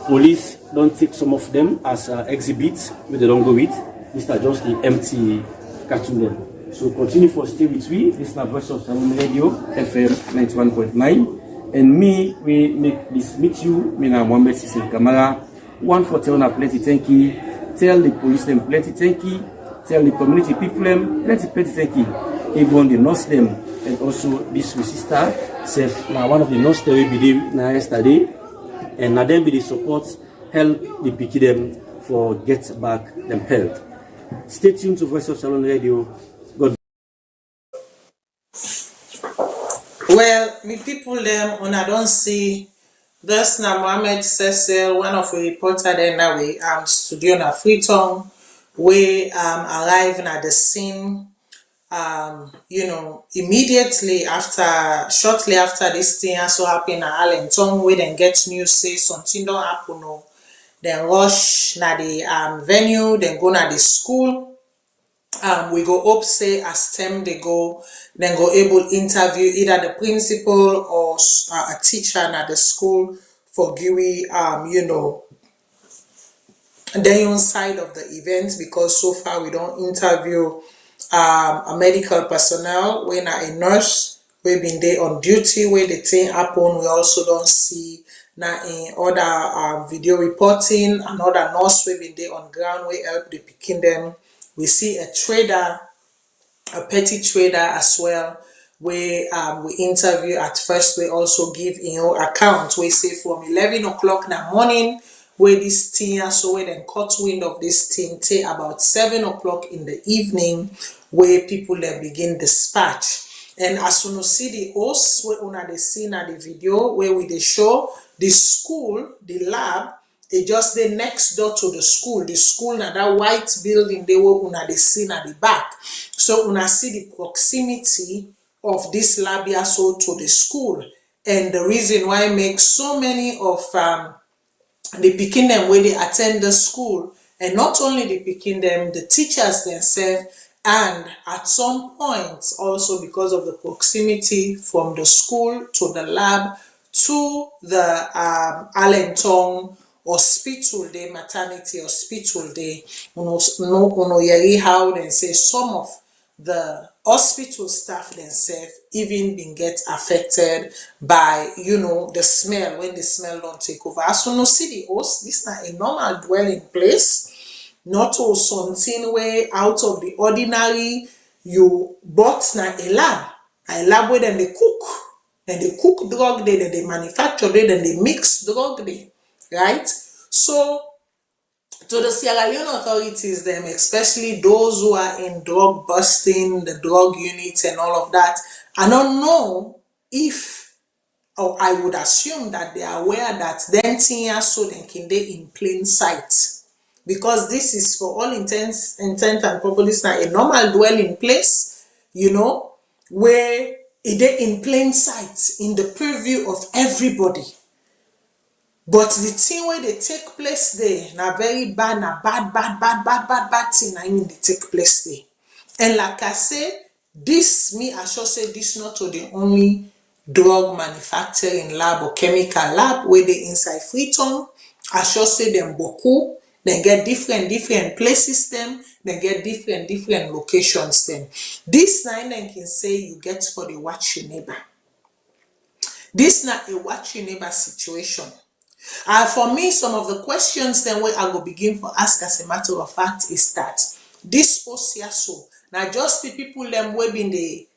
Police don't take some of them as exhibits, but they don't go with. These are just the empty cartoon them. So continue for stay with me. This is VOS Salone Radio, FM 91.9. And we make this meet you. Me na Mohammed Sisel Kamara. One for telling plenty thank you. Tell the police them plenty thank you. Tell the community people them plenty thank you. Even the nurse them and also this sister self now one of the nurse that we believe now yesterday and now them be the support help the picky them for get back them health. Stay tuned to VOS Salone Radio. God. Well, me people them when I don't see. That's now Mohammed Cecil, one of the reporters there now we studio na Freetown, we arriving at the scene immediately after shortly after this thing also happened at Allentown, we then get news say something don't happen then rush na the venue, then go na the school. We go up say as time they go, then go able interview either the principal or a teacher at the school for GUI, then on side of the event because so far we don't interview a medical personnel when a nurse we been there on duty where the thing happen. We also don't see now in other video reporting another nurse we been there on ground we help the picking them. We see a trader, a petty trader as well. where we interview at first, we also give account. We say from 11 o'clock in the morning, where this thing, so when they caught wind of this thing, till about 7 o'clock in the evening, where people then begin dispatch. And as soon as see the host, where una they see na the video, where we they show the school, the lab, it just the next door to the school. The school na that white building they were una they see na the back. So una see the proximity of this lab so to the school, and the reason why make so many of the pikin them when they attend the school, and not only the pikin them, the teachers themselves, and at some point also because of the proximity from the school to the lab to the Allentown hospital, the maternity hospital, they no how they say some of the hospital staff themselves even been get affected by the smell, when the smell don't take over. As you know, see the host, this is not a normal dwelling place, not all something way out of the ordinary. You bought na a lab where then they cook drug there, then they manufacture there, then they mix drug there, right? So to the Sierra Leone authorities, them, especially those who are in drug busting, the drug units and all of that, I don't know if, or I would assume that they are aware that then so then can they in plain sight, because this is for all intent and purposes now a normal dwelling place, where it is in plain sight, in the purview of everybody. But the thing where they take place there, na very bad, na bad thing, I mean they take place there. And like I say, this, I should say this not to the only drug manufacturing lab or chemical lab where they inside Freetown. I should say them boku, then get different places them, then get different locations them. This nine then can say you get for the watch your neighbor. This not a watch your neighbor situation. For me, some of the questions then where I will begin for ask as a matter of fact is that this so now just the people them where been they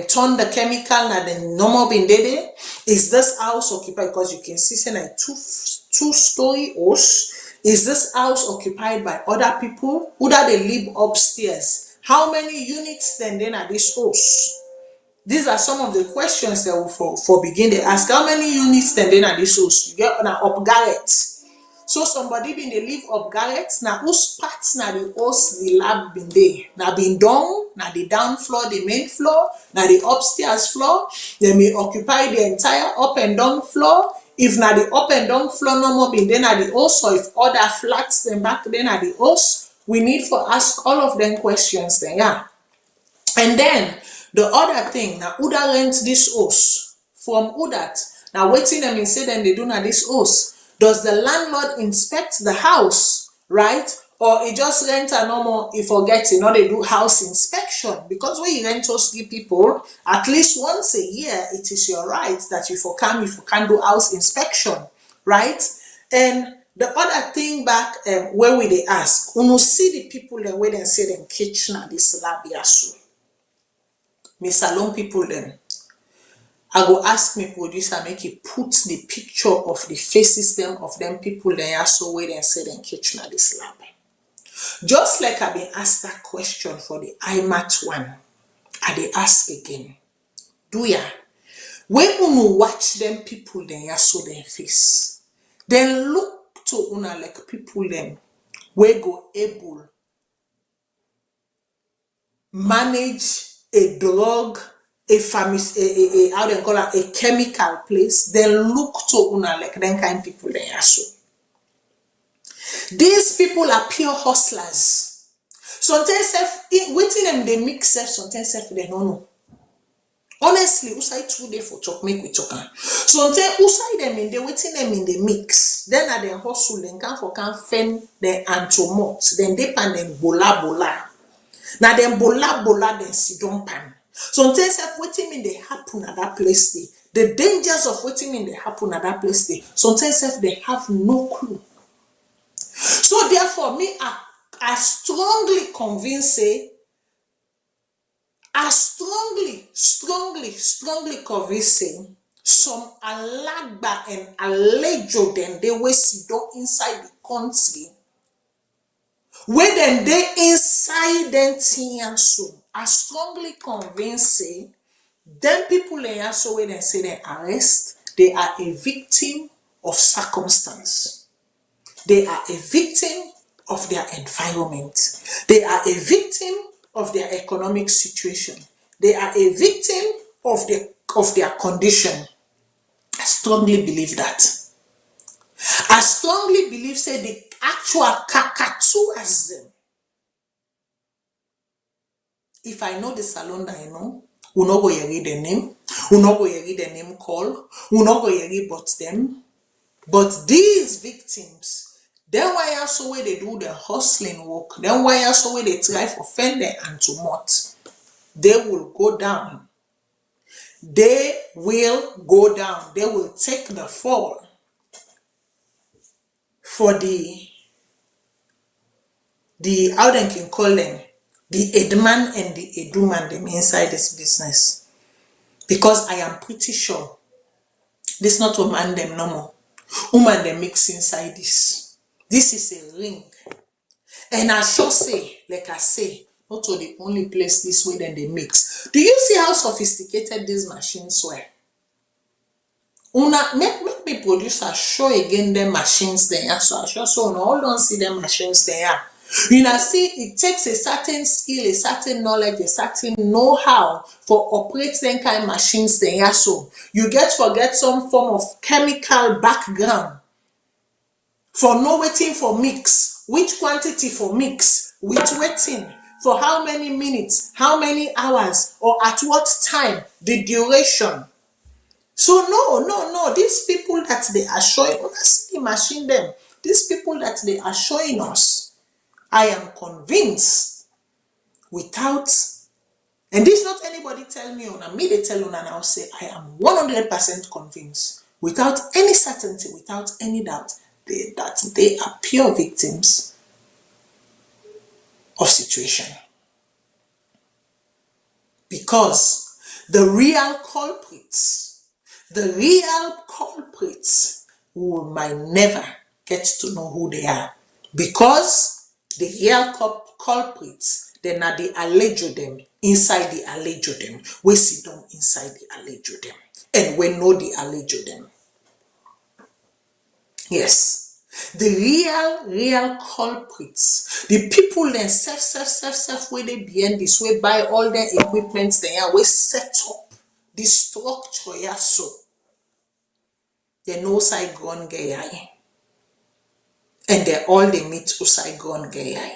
turn the chemical now the normal been there. Is this house occupied? Because you can see saying a two-story house. Is this house occupied by other people? Who that they live upstairs? How many units then are this house? These are some of the questions that we for begin to ask. How many units then are this house? You get on up garret. So somebody been they live up garret. Now whose parts now the house the lab been there? Now been down, now the down floor, the main floor, now the upstairs floor. They may occupy the entire up and down floor. If now the up and down floor no more been then are the house, or if other flats then back then are the house, we need for ask all of them questions then, yeah. And then the other thing, now who that rent this house? From who that? Now waiting them and say then they do not this house. Does the landlord inspect the house, right? Or it just rent a normal, if forget it, they do house inspection. Because when you rent house give people, at least once a year, it is your right that if you can do house inspection, right? And the other thing back where we they ask, when you see the people then where they say them kitchen at this lab yasu. Me salon people then, I go ask me producer make he put the picture of the faces them of them people there so where they say them kitchen at this lab. Just like I been asked that question for the IMAT one, I they ask again. Do ya? When you watch them people then so their face, then look to una like people them where go able manage a drug, a pharmacy, how they call it, a chemical place, then look to una like them kind of people there so. These people are pure hustlers. Sometimes waiting them they mix self, sometimes they don't know. Honestly, usai 2 days for talk, make we talk. Sometimes usai them in the waiting them in the mix. Then at the hustle, then can fend the antomot, then they pan them bola. Now them bola then sit down pan. Sometimes waiting in they happen at that place day. The dangers of waiting in they happen at that place day. Sometimes they have no clue. So therefore, me I strongly convinced say I strongly convincing some alagba and alejo dem dey wey sit down inside the country, wey dem dey inside dem thing so. I strongly convincing them people in so wey dem say dem arrest, they are a victim of circumstance. They are a victim of their environment. They are a victim of their economic situation. They are a victim of their condition. I strongly believe that. I strongly believe say the actual kakatuas them. If I know the salon that I know, we not go hear the name, we not go hear the name call, we not go hear but them. But these victims, then why also where they do the hustling work, then why also where they try for fender and to mot, they will go down. They will go down. They will take the fall for the how they can call them, the Edman and the Eduman them inside this business. Because I am pretty sure this not woman them no more. Woman them mix inside this. This is a ring. And I sure say, like I say, not to the only place this way then they mix. Do you see how sophisticated these machines were? Make me producer show again them machines there. So I sure so all don't see them machines there. You know, see, it takes a certain skill, a certain knowledge, a certain know-how for operating kind of machines there. So you get some form of chemical background for no waiting for mix, which quantity for mix, which waiting, for how many minutes, how many hours, or at what time, the duration. So no, these people that they are showing us, the machine them, these people that they are showing us, I am convinced without, and this not anybody tell me on, me they tell on and I'll say I am 100% convinced, without any certainty, without any doubt, that they are pure victims of situation. Because the real culprits who might never get to know who they are. Because the real culprits, then are the allejo them inside the allejo them. We sit down inside the allejo them. And we know the allejo them. Yes. The real culprits, the people then self where they behind this way buy all their equipments there, we set up the structure yeah, so they know side gone gay. And they all they meet outside gone gay.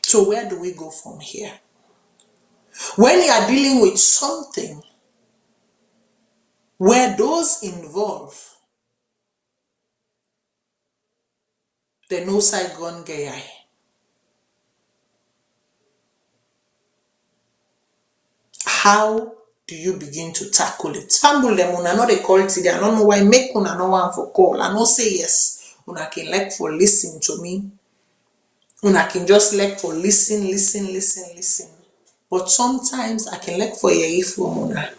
So where do we go from here? When you are dealing with something where those involved, the no side gone gay. How do you begin to tackle it? Fumble them una know they call today. I don't know why make una no one for call. I know say yes. Una can like for listen to me. Una can just like for listen. But sometimes I can like for hear from una.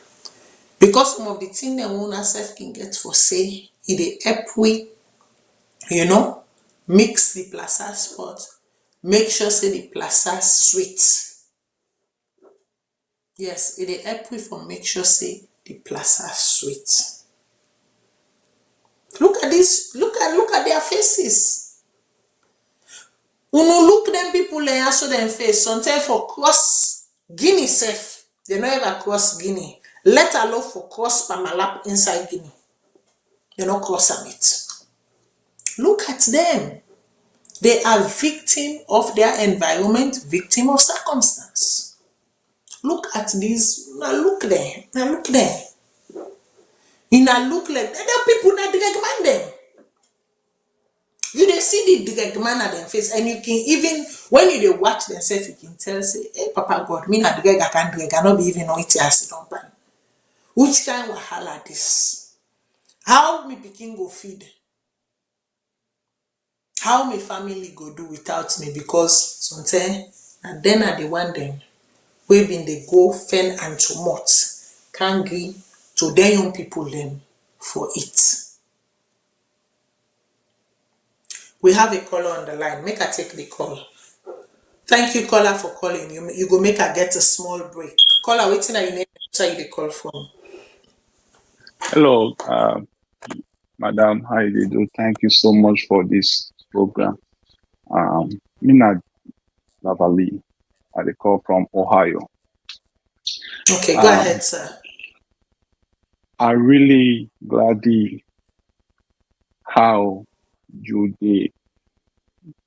Because some of the things that una self can get for say, it help we, mix the plaza spot. Make sure say the plaza sweet. Yes, it help we for make sure say the plaza sweet. Look at this, look at their faces. Uno look them people they answer them face. Sometimes for cross Guinea safe, they not ever cross Guinea. Let alone for cross Pamalap inside Guinea. They not cross it. Look at them. They are victim of their environment, victim of circumstance. Look at these. Now look there. Now look there. You now look like other people that direct man them. You they see the direct man at their face, and you can even when you they watch themselves, you can tell say, hey Papa God, me not direct, I can't direct, I not be even know it as don't pan. Which kind of wahala this? How me pikin go feed? How my family go do without me? Because sometimes and then I the one them we been they go fen and tumult, can't agree to their young people them for it. We have a caller on the line. Make her take the call. Thank you, caller, for calling. You go make her get a small break. Caller, waiting at your name. Tell you the call from. Hello, Madam. How you do? Thank you so much for this program. Mina Lavali, I call from Ohio. Okay, go ahead, sir. I really glad how you did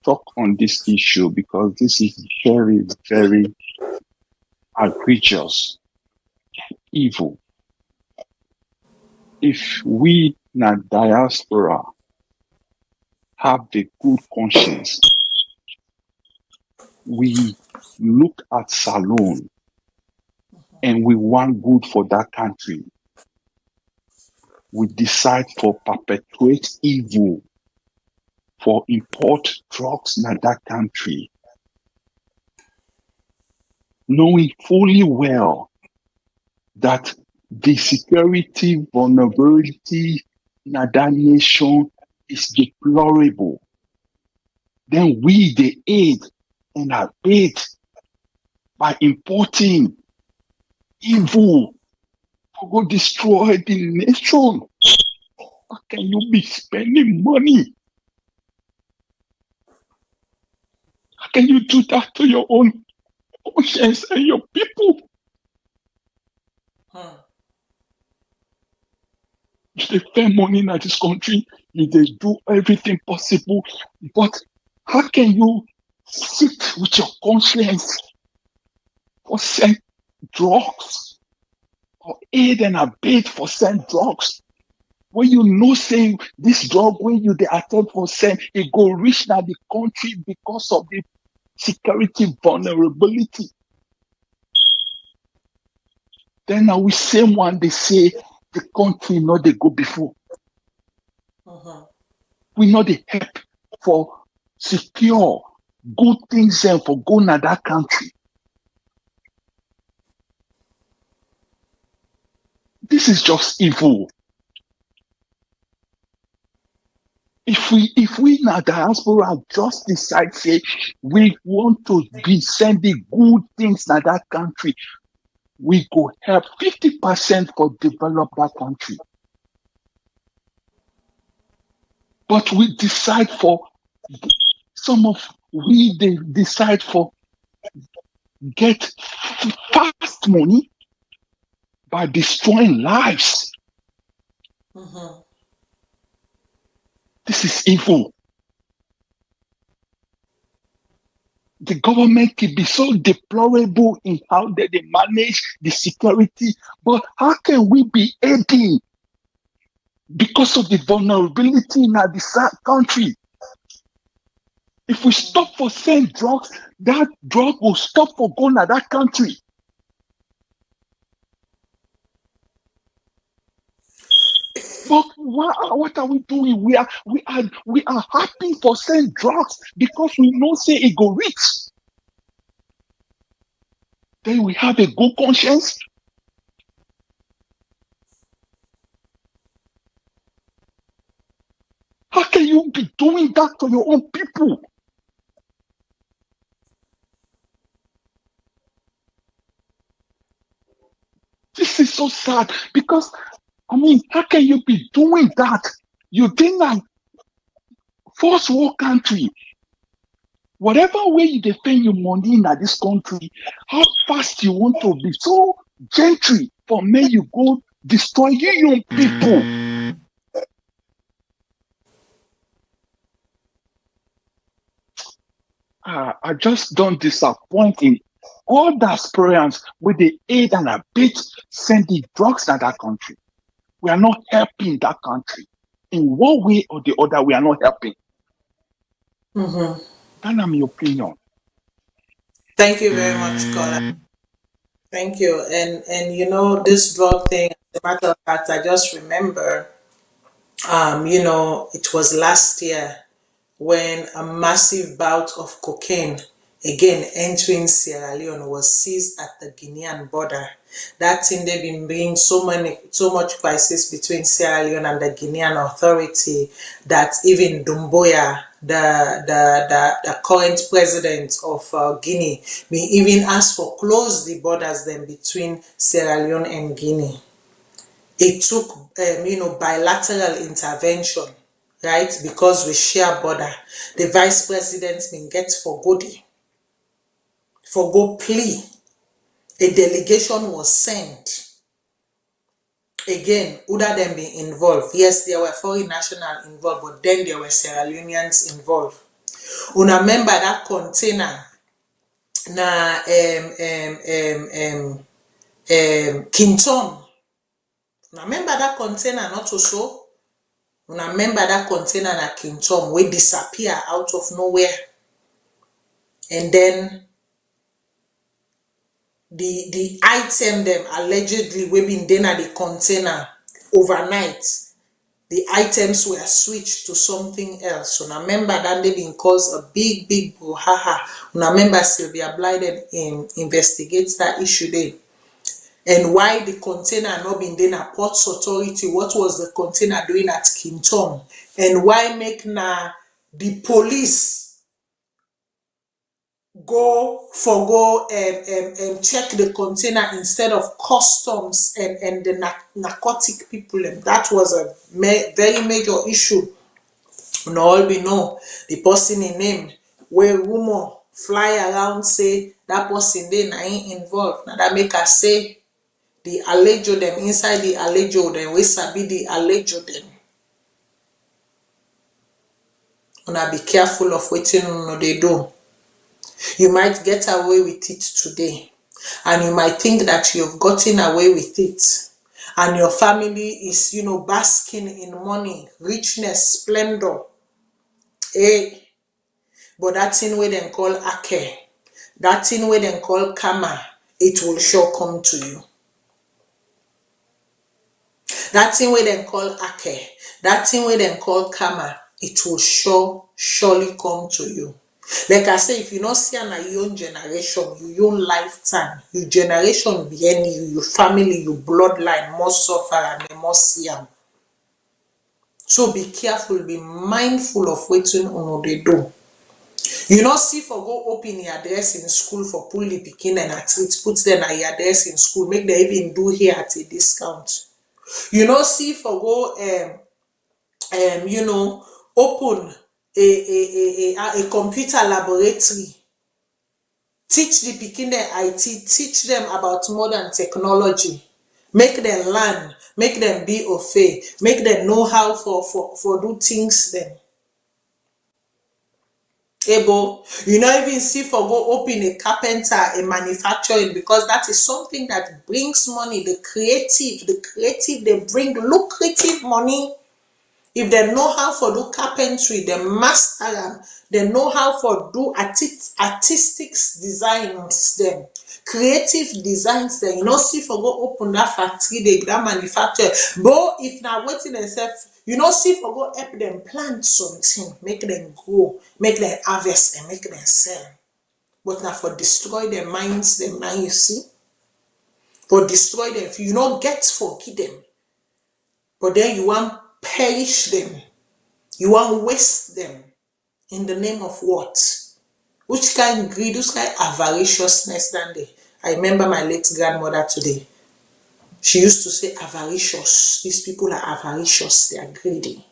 talk on this issue because this is very, very egregious, evil. If we in a diaspora have the good conscience, we look at Salone and we want good for that country. We decide for perpetuate evil, for import drugs in that country, knowing fully well that the security vulnerability in that nation is deplorable. Then we, the aid and abet by importing evil to go destroy the nation. How can you be spending money? How can you do that to your own conscience and your people? They spend money in this country, they do everything possible, but how can you sit with your conscience for send drugs or aid and abet for send drugs? When you know saying this drug, when you they attempt for send, it go reach now the country because of the security vulnerability. Then now we same one they say the country know they go before. We know the help for secure good things and for going to that country. This is just evil. If we in our diaspora just decide say we want to be sending good things to that country, we go help 50% for develop that country. But we decide for they decide for get fast money by destroying lives. This is evil. The government can be so deplorable in how they manage the security, but how can we be aiding because of the vulnerability in our country? If we stop for selling drugs, that drug will stop for going to that country. But what are we doing? We are happy for selling drugs because we know say it go rich. Then we have a good conscience. How can you be doing that to your own people? This is so sad because how can you be doing that? You think like first world country, whatever way you defend your money in this country, how fast you want to be so gentry for me you go destroy your own people. I just don't disappoint in all the aspirants with the aid and abet sending drugs to that country. We are not helping that country. In one way or the other, we are not helping. That's my opinion. Thank you very much, caller. Thank you. And this drug thing, as a matter of fact, I just remember, it was last year when a massive bout of cocaine again entering Sierra Leone, was seized at the Guinean border. That thing they've been bringing so much crisis between Sierra Leone and the Guinean authority that even Doumbouya, the current president of Guinea, may even ask for close the borders then between Sierra Leone and Guinea. It took bilateral intervention, right? Because we share border. The vice president may get for go plea. A delegation was sent. Again, would have them been involved? Yes, there were foreign nationals involved, but then there were Sierra Leoneans involved. Remember that container na Kintom. Remember that container not also? Remember that container na Kintom will disappear out of nowhere, and then the item them allegedly we been then at the container overnight. The items were switched to something else. So now remember that they been caused a big brouhaha. Now remember Sylvia Blyden investigates that issue there. And why the container not been then at Ports Authority? What was the container doing at Kintom? And why make now the police go check the container instead of customs and the narcotic people? And that was a very major issue. Now all we know, the person in name where rumor fly around say that person then ain't involved. Now that make us say the allejo them inside the allejo them we sabi the allejo them. Una be careful of what they do. You might get away with it today, and you might think that you've gotten away with it, and your family is, basking in money, richness, splendor. But that thing where they call ake, that thing where they call karma, it will sure come to you. That thing where they call ake, that thing where they call karma, it will surely come to you. Like I say, if you not see an your generation, your own lifetime, your generation behind you, your family, your bloodline must suffer and they must see them. So be careful, be mindful of what they do. You not see for go open your address in school for pull the pikin and at least put them at your address in school, make them even do here at a discount. You not see for go open a computer laboratory, teach the pikin them IT, teach them about modern technology, make them learn, make them be au fait, make them know how for do things them. Able, you not even see for go open a carpenter, a manufacturing, because that is something that brings money. The creative, they bring lucrative money. If they know how to do carpentry, they master them. They know how to do artistic designs, them creative designs. Them you know, see for go open that factory, that manufacture. But if now waiting themselves, you know, see for go help them plant something, make them grow, make them harvest, and make them sell. But now for destroy their minds, them now you see, for destroy them. If you not get forgive them, but then you want perish them, you want waste them in the name of what? Which kind of greed, which kind of avariciousness than they? I remember my late grandmother today. She used to say avaricious. These people are avaricious, they are greedy.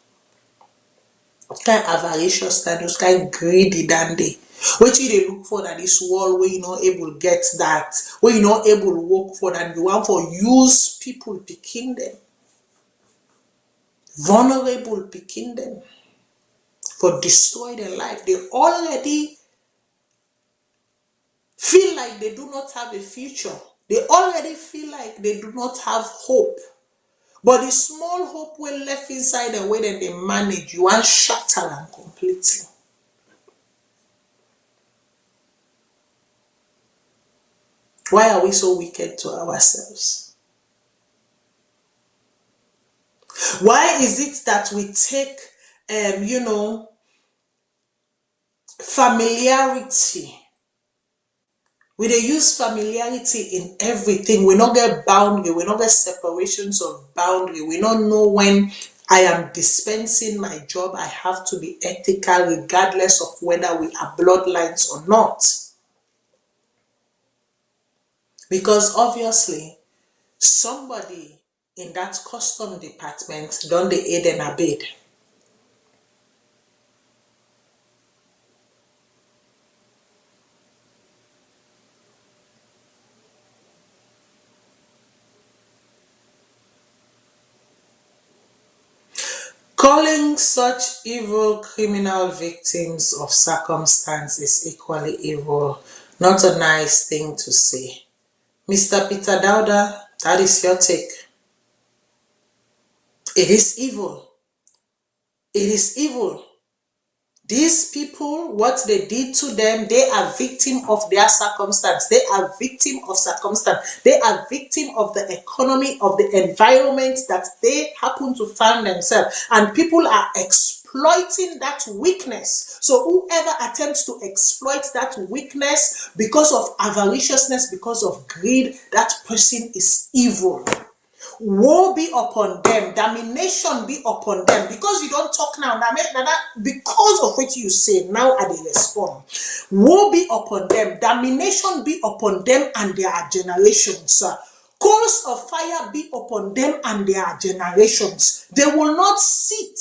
What kind of avaricious than those kind of greedy than they? What do they look for that this world where you not able to get that, where you not able to work for that, you want for use people picking them. Vulnerable picking them for destroy their life. They already feel like they do not have a future. They already feel like they do not have hope. But the small hope will left inside the way that they manage, you want shatter them completely. Why are we so wicked to ourselves? Why is it that we take, familiarity We dey use familiarity in everything. We not get boundary. We not get separations of boundary. We not know when I am dispensing my job, I have to be ethical regardless of whether we are bloodlines or not. Because obviously, somebody in that custom department done the aid and abet. Calling such evil criminal victims of circumstance is equally evil. Not a nice thing to say. Mr. Peter Dowda, that is your take. It is evil. It is evil. These people, what they did to them, they are victim of their circumstance. They are victim of circumstance. They are victim of the economy, of the environment that they happen to find themselves. And people are exploiting that weakness. So whoever attempts to exploit that weakness because of avariciousness, because of greed, that person is evil. Woe be upon them, damnation be upon them. Because you don't talk now, because of what you say, now I dey respond. Woe be upon them, damnation be upon them and their generations. Coals of fire be upon them and their generations. They will not sit,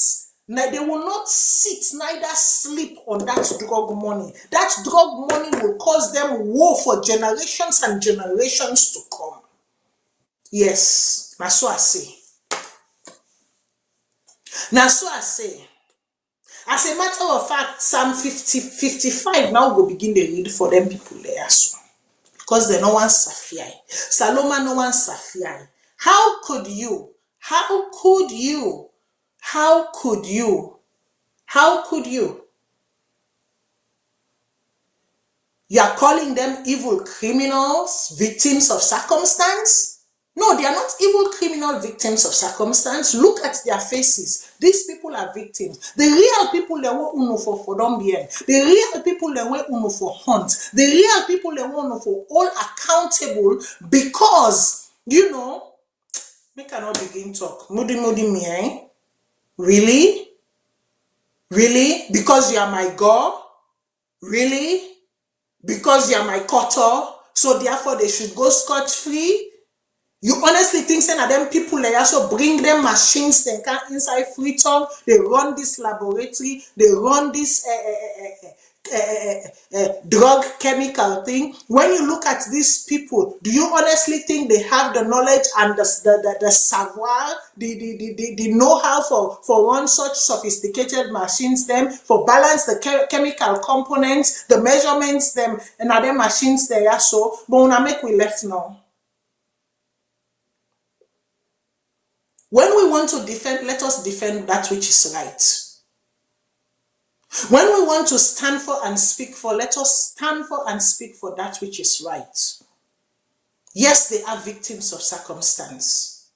neither sleep on that drug money. That drug money will cause them woe for generations and generations to come. Yes, na so I say. Now, so I say, as a matter of fact, Psalm 55 now will begin the read for them people there. So, because they no one Safiai. Saloma no one Safiai. How could you? You are calling them evil criminals, victims of circumstance? No, they are not evil criminal victims of circumstance. Look at their faces. These people are victims. The real people they want uno for don't be. The real people they want uno for hunt. The real people they want uno for all accountable because, you know, we cannot begin talk. Moody me, eh? Really? Really? Because you are my God? Really? Because you are my cutter? So therefore they should go scot-free? You honestly think that them people they also bring them machines they can inside Freetown, they run this laboratory, they run this drug chemical thing. When you look at these people, do you honestly think they have the knowledge and the savoir, the know-how for run such sophisticated machines them, for balance the chemical components, the measurements them, and other machines they are so, but when I make we left now. When we want to defend, let us defend that which is right. When we want to stand for and speak for, let us stand for and speak for that which is right. Yes, they are victims of circumstance.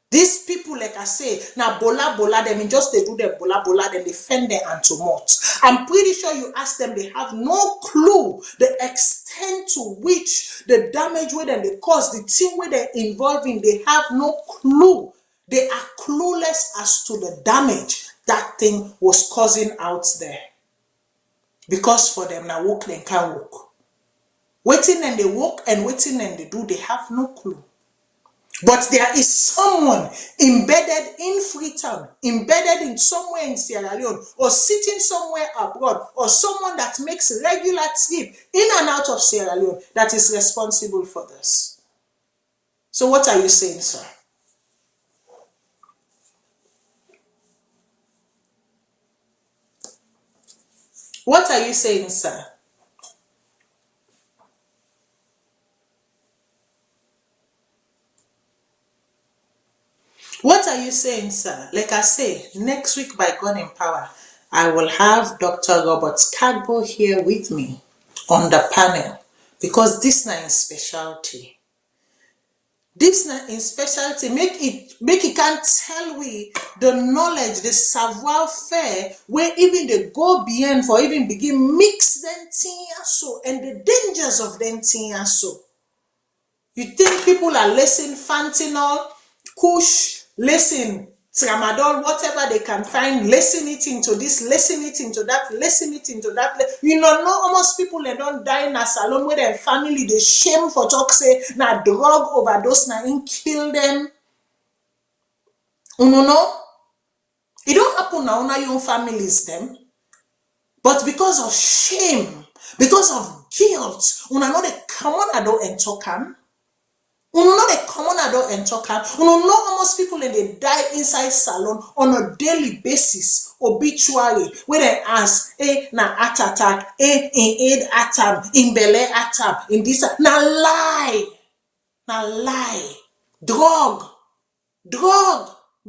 These people, like I say, now bola, them just they do their bola, then they fend their antomot. I'm pretty sure you ask them, they have no clue the extent to which the damage where they cause, the thing where they're involved in, they have no clue. They are clueless as to the damage that thing was causing out there. Because for them, now walk, they can't walk. Waiting and they walk and waiting and they do, they have no clue. But there is someone embedded in Freetown, embedded in somewhere in Sierra Leone, or sitting somewhere abroad, or someone that makes regular trip in and out of Sierra Leone that is responsible for this. So what are you saying, sir? What are you saying, sir? What are you saying, sir? Like I say, next week by God in Power, I will have Dr. Robert Cagbo here with me on the panel because this is my specialty. This na in specialty make it can tell we the knowledge, the savoir faire, where even they go beyond for even begin mix them thing so and the dangers of them thing so. You think people are listening fentanyl, kush, listen, tramadol, whatever they can find, listen it into this, listen it into that, listen it into that. You know, almost people they don't die in a salon where their family they shame for talk say na drug overdose na in kill them. No. It don't happen now na your families them. But because of shame, because of guilt, una know they come on adult and talk am. You know the common adult and talker. You know almost people and they die inside salon on a daily basis, obituary, where they ask, na heart attack, in aid atom, in belly atom, in this na lie. Drug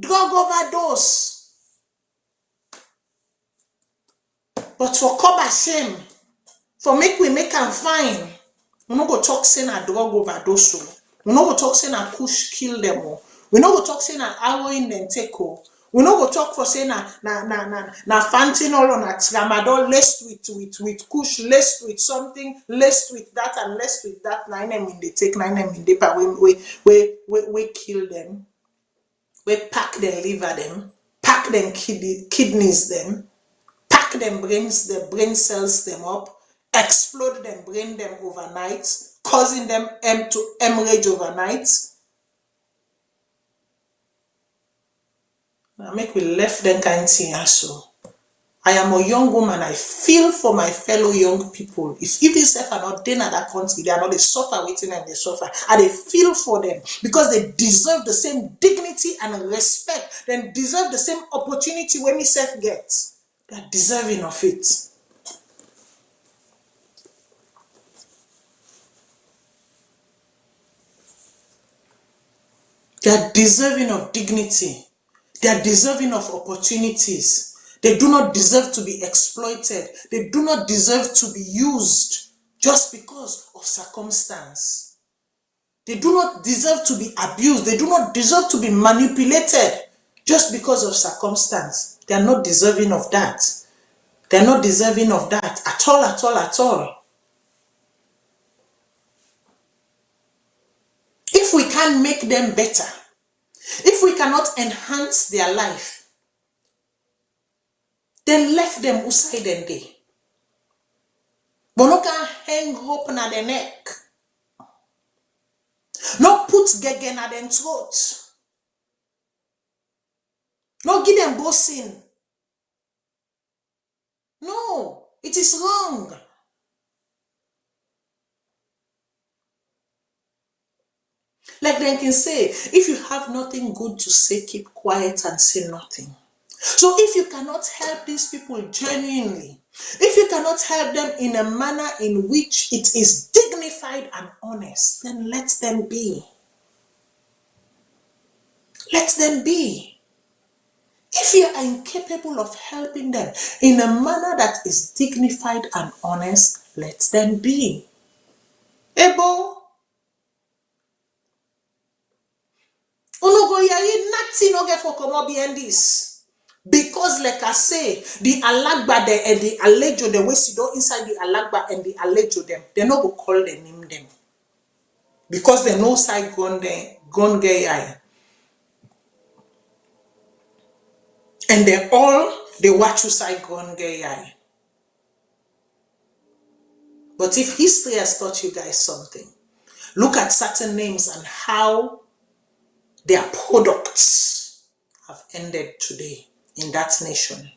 overdose. But for cover shame, for we make am fine. We no go talk say na drug overdose. We no go talk say na push kill them. We no go talk say na heroin them take. We no go talk for say na fentanyl or na tramadol laced with kush, laced with something, laced with that and laced with that. Nine them in they take, nine them in they pa we kill them. We pack them liver them, pack them kidneys them, pack them brains, the brain cells them up, explode them, brain them overnight, causing them to hemorrhage overnight. Now make we left them kind thing so. I am a young woman. I feel for my fellow young people. If even if are not in that country, they are not they suffer waiting and they suffer. And they feel for them because they deserve the same dignity and respect. They deserve the same opportunity when we self get. They are deserving of it. They are deserving of dignity. They are deserving of opportunities. They do not deserve to be exploited. They do not deserve to be used just because of circumstance. They do not deserve to be abused. They do not deserve to be manipulated just because of circumstance. They are not deserving of that. They are not deserving of that at all. If we can't make them better, if we cannot enhance their life, then left them outside and day. But no can hang rope na the neck. No put gege na them throat. No give them bossing. No, it is wrong. Like they can say, if you have nothing good to say, keep quiet and say nothing. So if you cannot help these people genuinely, if you cannot help them in a manner in which it is dignified and honest, then let them be. Let them be. If you are incapable of helping them in a manner that is dignified and honest, let them be. Ebo, unogo yayi nothing no get for come behind this. Because like I say, the alagba and the alejo, the way sit down inside the alagba and the alejo them, they no go call the name them. Because they know side gun gay eye. And they watch you side gun gay eye. But if history has taught you guys something, look at certain names and how their products have ended today in that nation.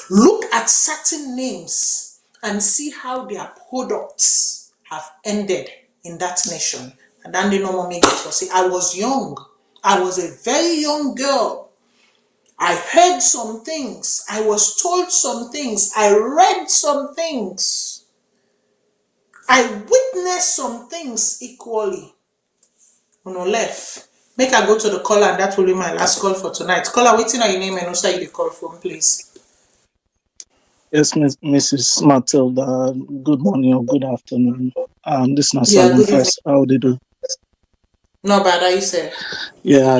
Look at certain names and see how their products have ended in that nation. And then they no more make it say, I was young. I was a very young girl. I heard some things. I was told some things. I read some things. I witnessed some things equally. No left. Make I go to the caller and that will be my last call for tonight. Caller, waiting on your name and also you call from, please. Yes, Mrs. Matilda. Good morning or good afternoon. This is Salone First. How they do? Not bad, are you said? Yeah,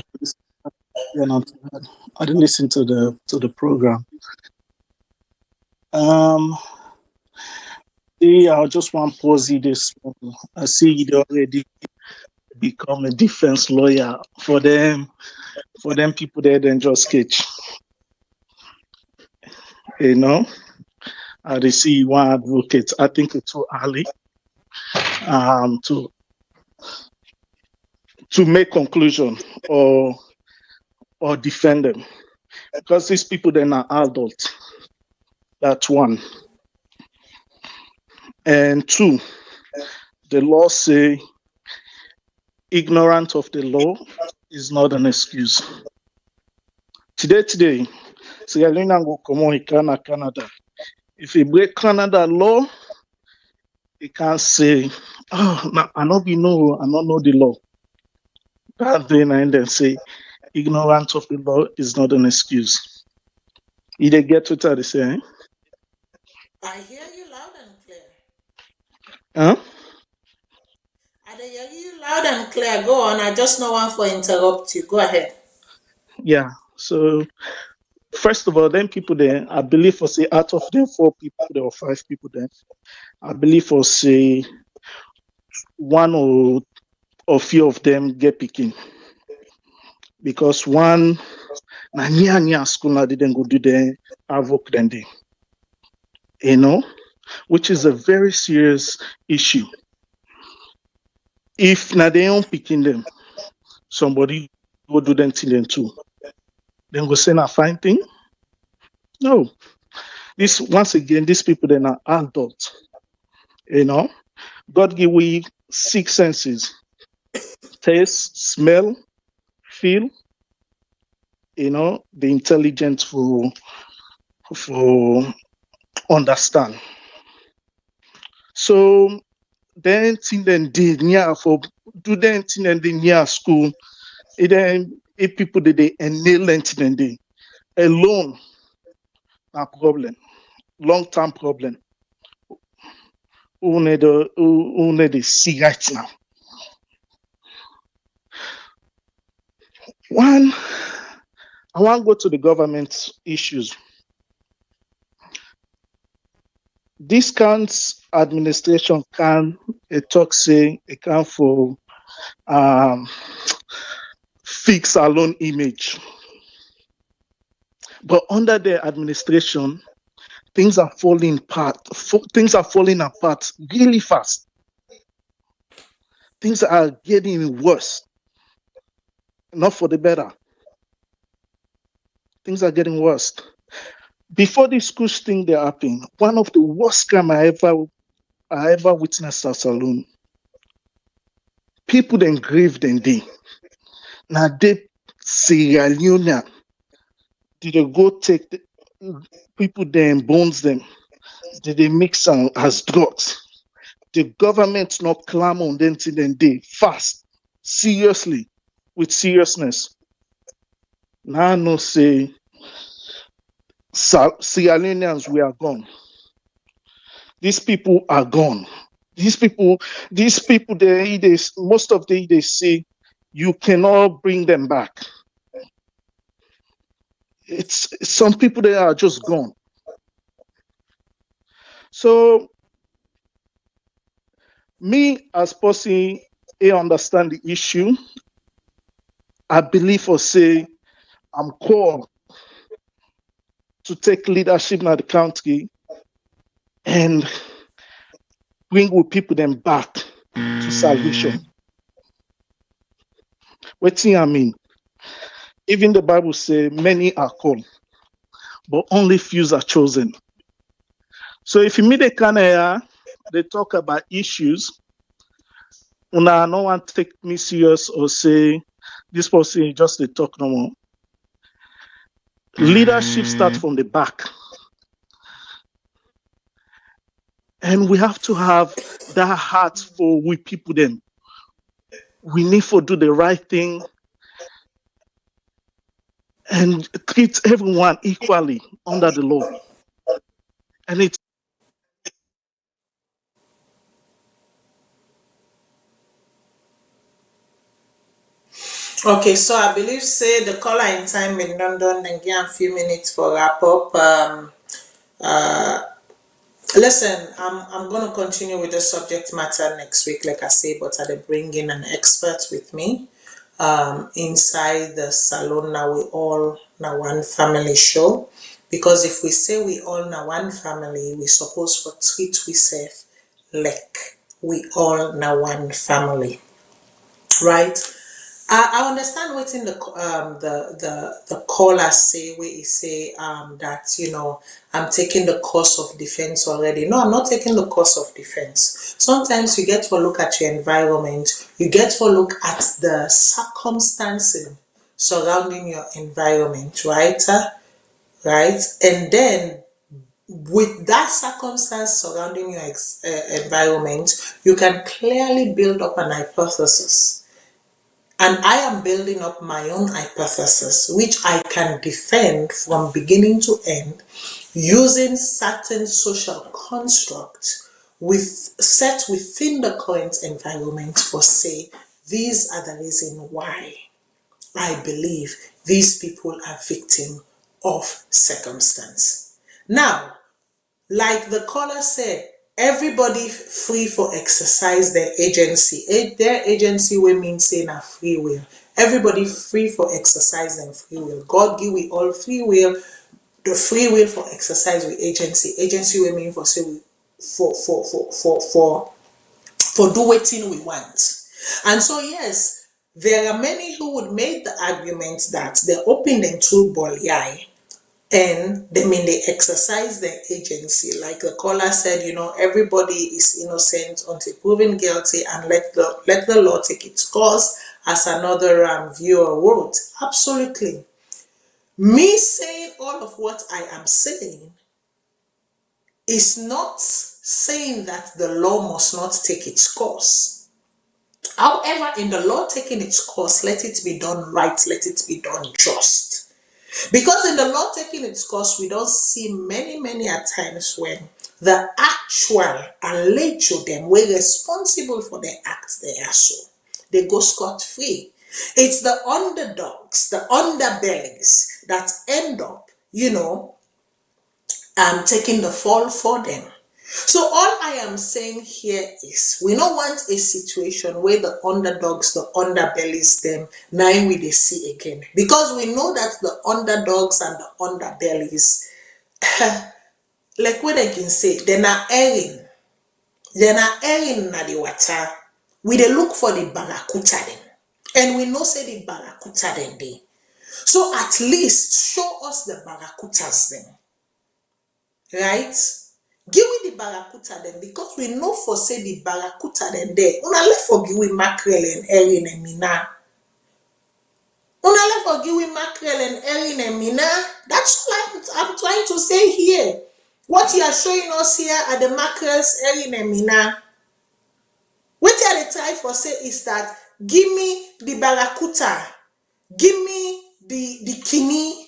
not bad. I didn't listen to the program. I just want to pause it this morning. I see you already become a defense lawyer for them people there then just sketch. You know, I see one advocate. I think it's too early to make conclusion or defend them, because these people they're not adults. That's one. And two, the law say ignorance of the law is not an excuse. Today, Sierra Leone go come on Canada. If you break Canada law, you can't say, "Oh, I don't know the law." That then and then say ignorance of the law is not an excuse. You they get what I say? I hear you loud and clear. Huh? I hear you loud and clear. Go on. I just know one for interrupt you. Go ahead. Yeah. So first of all, then people there, I believe for say out of them 4 people there or 5 people there, I believe for say one or few of them get picking, because one na near school now didn't go do the avoc then they, which is a very serious issue. If na they don't picking them, somebody go do them till them too. Then go say na fine thing. No. This once again, these people they're not adults. God give we 6 senses: taste, smell, feel, the intelligence for understand. So then thing then did near for do then thing then the near school. If people did they enable then they alone a problem, long-term problem. Who need to see right now. One, I want to go to the government issues. This counts administration can talk say it can for fix our own image. But under the administration, things are falling apart. Things are falling apart really fast. Things are getting worse. Not for the better. Things are getting worse. Before this school thing they happened, one of the worst crime I ever witnessed at Salone. People then grieved and they. Now they Sierra Leone. Did they go take people then bones them? Did they mix them as drugs? The government not clamor on them till then they fast, seriously, with seriousness. Now no say Sierra Leoneans, we are gone. These people are gone. These people, they most of them they say you cannot bring them back. It's some people they are just gone. So me as person, I understand the issue. I believe or say I'm called to take leadership in the country and bring with people them back to salvation. What thing I mean? Even the Bible says many are called, but only few are chosen. So if you meet a Canada, they talk about issues, and I don't want to take me serious or say this person just they talk no more. Leadership starts from the back. And we have to have that heart for we people then. We need to do the right thing and treat everyone equally under the law. And it's Okay, so I believe say the caller in time in London and give a few minutes for wrap up. Listen, I'm gonna continue with the subject matter next week, like I say, but I bring in an expert with me. Inside the salon now we all now one family show. Because if we say we all now one family, we suppose for treat we safe like we all now one family. Right? I understand what's in the caller say where he say that I'm taking the course of defense already. No, I'm not taking the course of defense. Sometimes you get to look at your environment, you get to look at the circumstances surrounding your environment, right? Right, and then with that circumstance surrounding your environment, you can clearly build up an hypothesis. And I am building up my own hypothesis, which I can defend from beginning to end using certain social constructs set within the current environment for say, these are the reason why I believe these people are victim of circumstance. Now, like the caller said, everybody free for exercise their agency. Their agency will mean saying a free will. Everybody free for exercise and free will. God give we all free will. The free will for exercise with agency. Agency will mean for say we for do waiting we want. And so yes, there are many who would make the argument that they open them to Bolyai and they exercise their agency. Like the caller said, everybody is innocent until proven guilty, and let the law take its course, as another viewer wrote. Absolutely. Me saying all of what I am saying is not saying that the law must not take its course. However, in the law taking its course, let it be done right, let it be done just. Because in the law taking its course, we don't see many a times when the actual alleged them were responsible for their acts they are so. They go scot-free. It's the underdogs, the underbellies that end up, taking the fall for them. So all I am saying here is we don't want a situation where the underdogs, the underbellies them, now we they see again. Because we know that the underdogs and the underbellies, like what I can say, they're not erring. They're not erring na the water. We they look for the barracuda them. And we know say the barracuda them they. So at least show us the barracudas them. Right? Give we the barracuda then, because we know for say the barracuda then there. Una left for give we mackerel and herring and mina. Una left for give we mackerel and herring and mina. That's what I'm trying to say here. What you are showing us here are the mackerels, herring and mina. What you are trying for say is that give me the barracuda, give me the kini,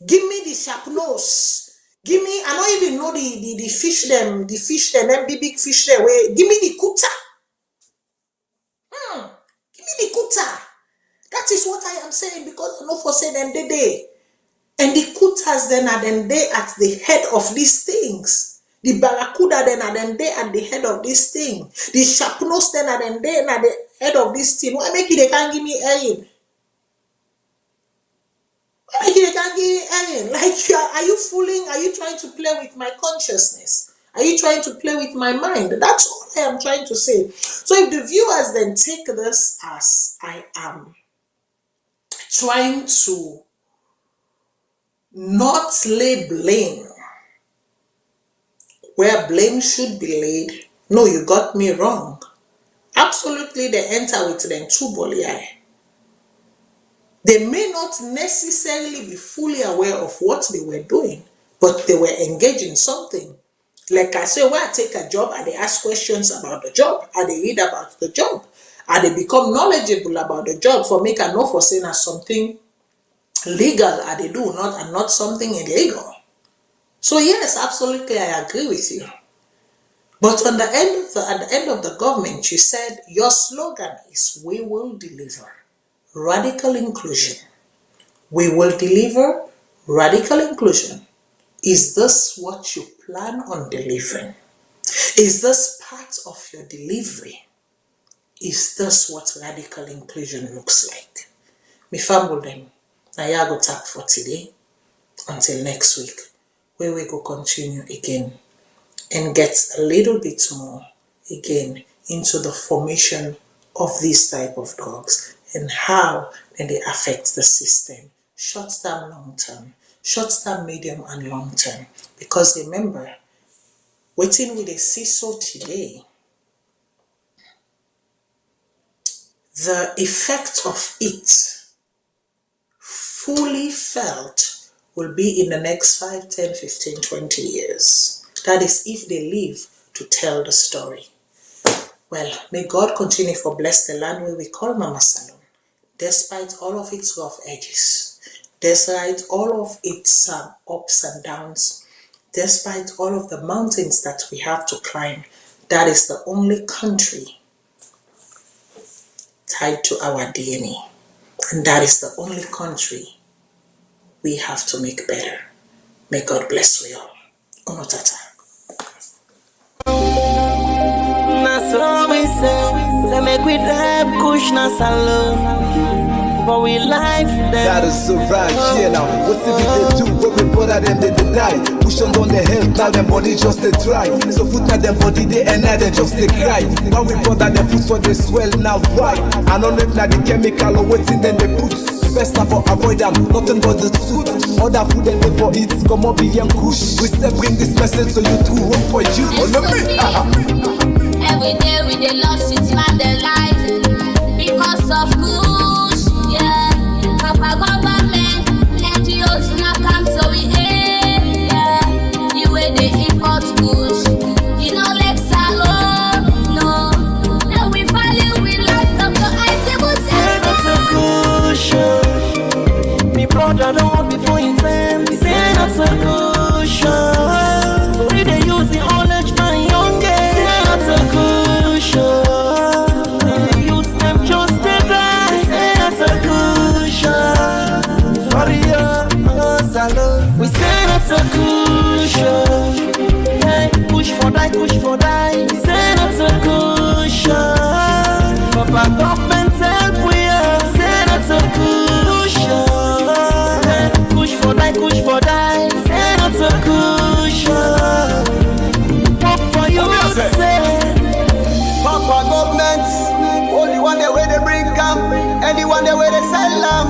give me the sharp nose. Give me, I don't even know the fish them, big fish there. Give me the kuta. Give me the kuta. That is what I am saying, because I know for say them they. And the kutas then are then they at the head of these things. The barracuda then are then they at the head of this thing. The sharp nose then are then they at the head of this thing. Why make it they can't give me air? Like, are you fooling? Are you trying to play with my consciousness? Are you trying to play with my mind? That's all I am trying to say. So if the viewers then take this as I am trying to not lay blame where blame should be laid, no, you got me wrong. Absolutely, they enter with them two Bolyai. They may not necessarily be fully aware of what they were doing, but they were engaged in something. Like I say, when I take a job and they ask questions about the job, and they read about the job, and they become knowledgeable about the job for make a know for saying as something legal, and they do not something illegal. So yes, absolutely, I agree with you. But at the end of the government, you said your slogan is "We will deliver." radical inclusion. We will deliver radical inclusion. Is this what you plan on delivering? Is this part of your delivery? Is this what radical inclusion looks like? Me famble them. Now ya go tap for today. Until next week, where we go continue again and get a little bit more again into the formation of these type of drugs and how then they affect the system, short term, long term, short term, medium and long term. Because remember, waiting with a see so today, the effect of it fully felt will be in the next 5, 10, 15, 20 years. That is if they live to tell the story. Well, may God continue to bless the land where we call Mama Salone, despite all of its rough edges, despite all of its ups and downs, despite all of the mountains that we have to climb. That is the only country tied to our DNA. And that is the only country we have to make better. May God bless we all. Onotata. So we say make we drive kush na salon, but we life them. That is so right, yeah now. What's if they do what we put at them, they die. Push on down the hill, now them body just they try. So foot at them body, they and they just they cry. Now we put at them foot so they swell, now why? I don't know if now the chemical or what's in them they put. Best time for avoid them, nothing but the truth. Other food and they for it, come up and kush. We say bring this message so you do work for you. Oh no me. Every day we dey lost it man their life because of push, yeah. Papa government, NGOs not come so we aim, yeah. The way they import push, you know like salon, no. Now we value we like Dr. Isaac would say not a cushion. Me brother don't want before you time. Say not a cushion. So we dey use the knowledge my youngest. Not a cushion. Use them just to die. Say not a cushion. Sorry, salon. We say not a cushion. Hey, push for die. Say not a cushion. Papa government help we are. Say not a cushion. Hey, push for die. Say not a cushion. Work for you, say. Papa governments, only one the way they bring camp, anyone the way they sell them.